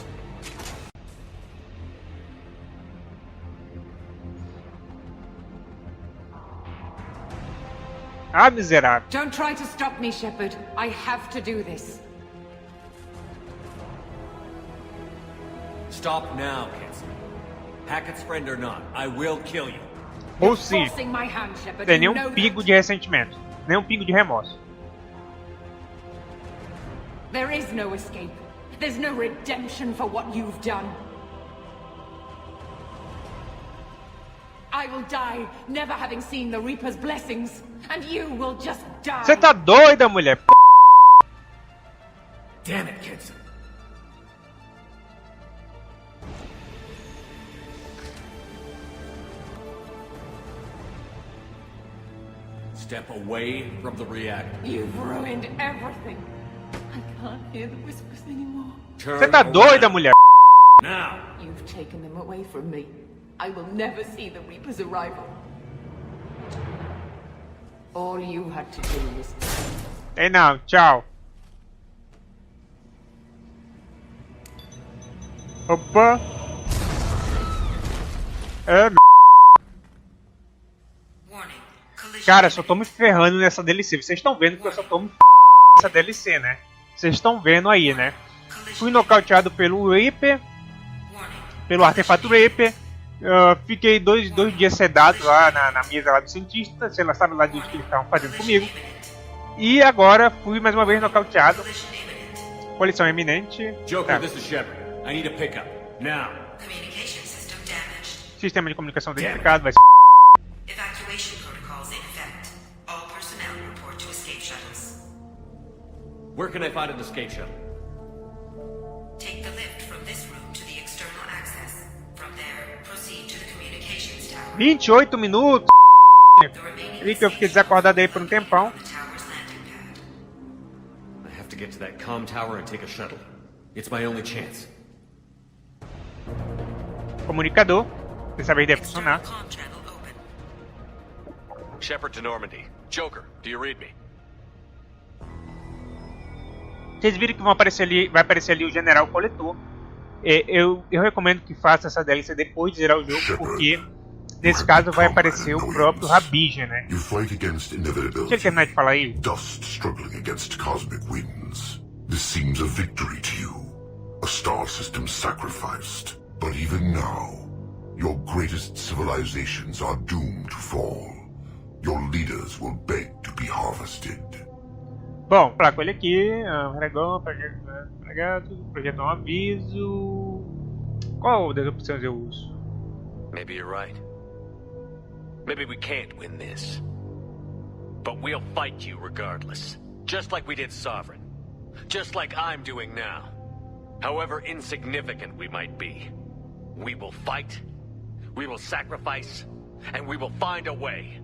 ah, miserável. Don't try to stop me, Shepard. I have to do this. Stop now, Kenson. Hackett's friend or not, I will kill you. Ou seja, Forcing my hand, Shepard. tem You nenhum know pingo that. de ressentimento. Nenhum pingo de remorso. There is no escape. There's no redemption for what you've done. I will die never having seen the Reaper's blessings, and you will just die. Você tá doida, mulher? Damn it, Kenson. Step away from the reactor. You've ruined everything. I can't hear the whispers anymore. Você tá doida, mulher? Now. You've taken them away from me. I will never see the Reaper's arrival. All you had to do was... Ei, não, tchau. Opa. É, cara, só tô me ferrando nessa DLC. Vocês estão vendo que eu só tô me nessa DLC, né? Vocês estão vendo aí, né? Fui nocauteado pelo Reaper, pelo artefato Reaper. Fiquei dois dias sedado lá na mesa lá do cientista. Sei lá, sabe lá disso que eles estavam fazendo comigo. E agora fui mais uma vez nocauteado. Colisão iminente. Joker, this is Shepard. I need a pickup. Now. Sistema de comunicação danificado. Vai ser... Evacuation protocols in effect. All personnel report to escape shuttles. Where can I find an escape shuttle? Take the lift from this room to the external access. From there, proceed to the communications tower. 28 minutos. E que eu fiquei desacordado aí por um tempão. I have to get to that comm tower and take a shuttle. It's my only chance. Comunicador. Dessa vez deve funcionar. Shepard to Normandy. Joker, do you read me? Vocês viram que vai aparecer ali o General Coletor. Eu recomendo que faça essa DLC depois de zerar o jogo, porque nesse caso vai aparecer o próprio Rabija, né? Deixa ele terminar de falar aí. Dust struggling against cosmic winds. This seems a victory to you. A star system sacrificed. But even now, your greatest civilizations are doomed to fall. Your leaders will beg to be harvested. Bom, falar com ele aqui. Projetar um aviso. Qual das opções eu uso? Maybe you're right. Maybe we can't win this. But we'll fight you regardless. Just like we did Sovereign. Just like I'm doing now. However insignificant we might be. We will fight. We will sacrifice. And we will find a way.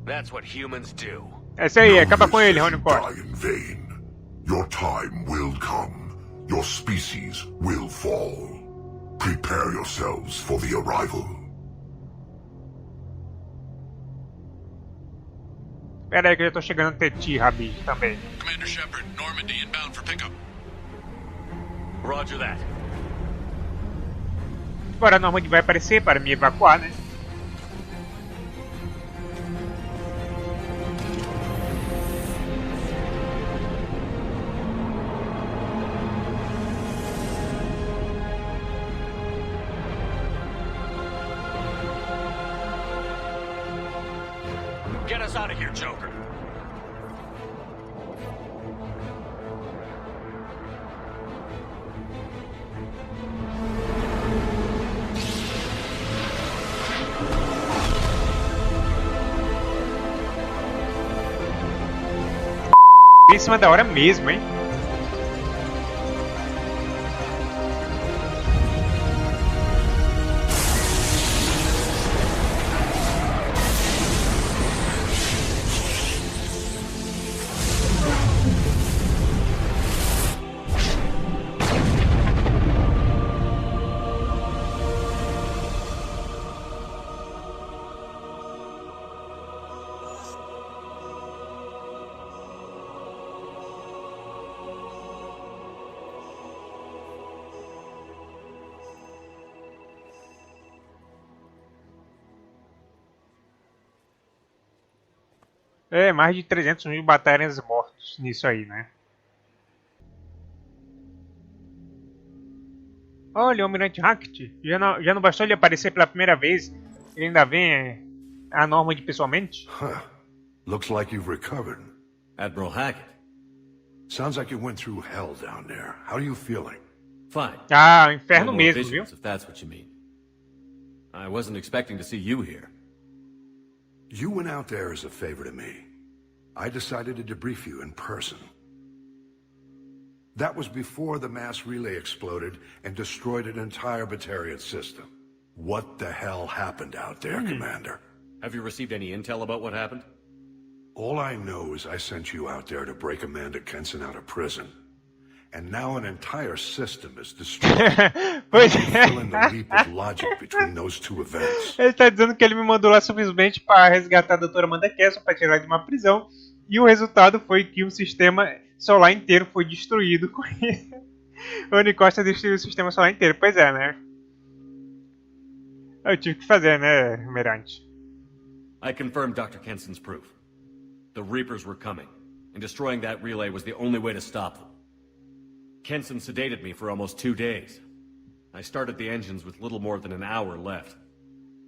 That's what humans do. É isso aí, acaba com ele, Rony Port. Die in vain. Your time will come. Your species will fall. Prepare yourselves for the arrival. Pera aí que eu já tô chegando até ti, Rabij, também. Commander Shepard, Normandy inbound for pickup. Roger that. Agora a Normandy vai aparecer para me evacuar, né? Get us out of here, Joker. Em cima da hora mesmo, hein? É, mais de 300 mil Batarians mortos nisso aí, né? Olha, o Almirante Hackett. Já não bastou ele aparecer pela primeira vez, ele ainda vem a Normand pessoalmente? Huh. Looks like you've recovered. Admiral Hackett. Sounds like you went through hell down there. How are you feeling? Fine. Ah, inferno No more mesmo, viu? visions, if that's what you mean. I wasn't expecting to see you here. You went out there as a favor to me. I decided to debrief you in person. That was before the mass relay exploded and destroyed an entire Batarian system. What the hell happened out there, Commander? Have you received any intel about what happened? All I know is I sent you out there to break Amanda Kenson out of prison. And now an entire system is destroyed. Pois Fill in the leap of logic between those two events. Ele tá dizendo que ele me mandou lá simplesmente para resgatar a doutora Amanda Kesson para tirar de uma prisão. E o resultado foi que o sistema solar inteiro foi destruído com isso. O Unicosta destruiu o sistema solar inteiro. Pois é, né? Eu tive que fazer, né, Almirante? I confirmed Dr. Kenson's proof. The Reapers were coming, and destroying that relay was the only way to stop them. Kenson sedated me for almost 2 days. I started the engines with little more than an hour left.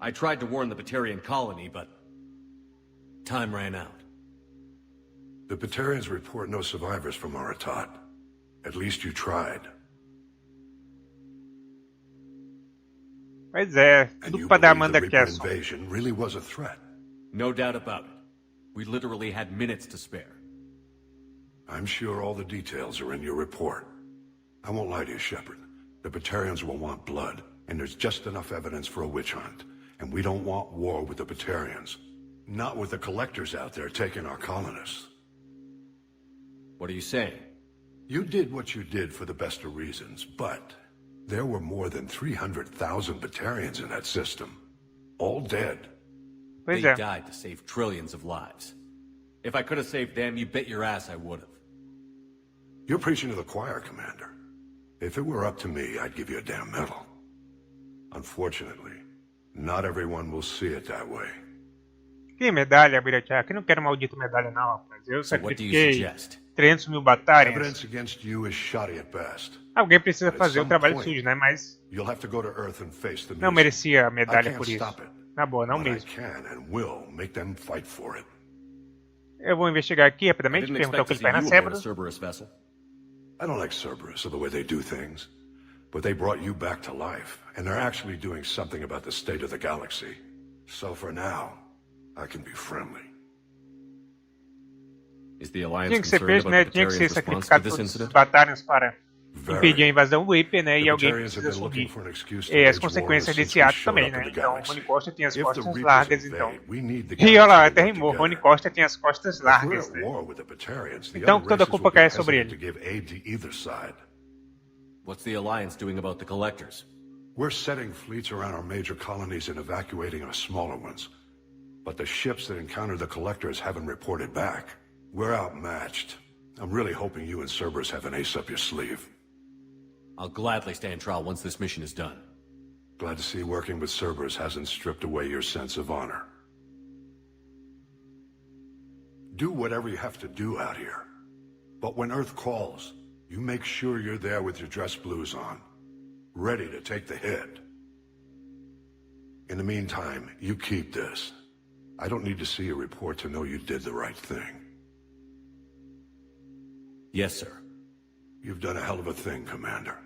I tried to warn the Batarian colony, but time ran out. The Batarians report no survivors from Aratat. At least you tried. Pois é, And tudo you para dar believe Amanda the Reaper Kesson. invasion really was a threat. No doubt about it. We literally had minutes to spare. I'm sure all the details are in your report. I won't lie to you, Shepard. The Batarians will want blood, and there's just enough evidence for a witch hunt. And we don't want war with the Batarians. Not with the collectors out there taking our colonists. What are you saying? You did what you did for the best of reasons, but there were more than 300,000 Batarians in that system. All dead. They died to save trillions of lives. If I could have saved them, you bet your ass I would have. You're preaching to the choir, Commander. If it were up to me, I'd give you a damn medal. Unfortunately, not everyone will see it that way. Que medalha, Almirante Hackett? Eu não quero maldita medalha não, rapaz. Eu sacrifiquei 300 mil Batarians. Evidence against you is shoddy at best. Alguém precisa fazer o trabalho sujo, né? Mas You'll have to go to Earth and face the não music. merecia a I medalha can't por isso. stop it, Na boa, não but I mesmo. can and will make them fight for it. Eu vou investigar aqui I rapidamente, didn't perguntar o expect que to ele see faz you na aboard a Cerberus. Cerberus vessel. I don't like Cerberus or the way they do things, but they brought you back to life, and they're actually doing something about the state of the galaxy. So for now, I can be friendly. Is the Alliance Tinha que ser concerned feito, about né? the Tinha que ser Batarians' response to sacrificado this todos os incident? Batarians para Very. impedir a invasão do Reaper, né? E The alguém Batarians have precisa been looking assumir for an excuse to as wage war consequências since desse we ato showed também, up in né? the Então, galaxy. Rony Costa tem as If the costas Reapers largas, então. invade, we need the E olha lá, galaxy até to work rimou. Rony together. Costa tem as costas If we're largas, at né? war with the Batarians, the Então other toda a races culpa will be cai sobre hesitant to ele. give aid to either side. What's the Alliance doing about the Collectors? We're setting fleets around our major colonies and evacuating our smaller ones. But the ships that encountered the Collectors haven't reported back. We're outmatched. I'm really hoping you and Cerberus have an ace up your sleeve. I'll gladly stand trial once this mission is done. Glad to see working with Cerberus hasn't stripped away your sense of honor. Do whatever you have to do out here. But when Earth calls, you make sure you're there with your dress blues on, ready to take the hit. In the meantime, you keep this. I don't need to see a report to know you did the right thing. Yes, sir. You've done a hell of a thing, Commander.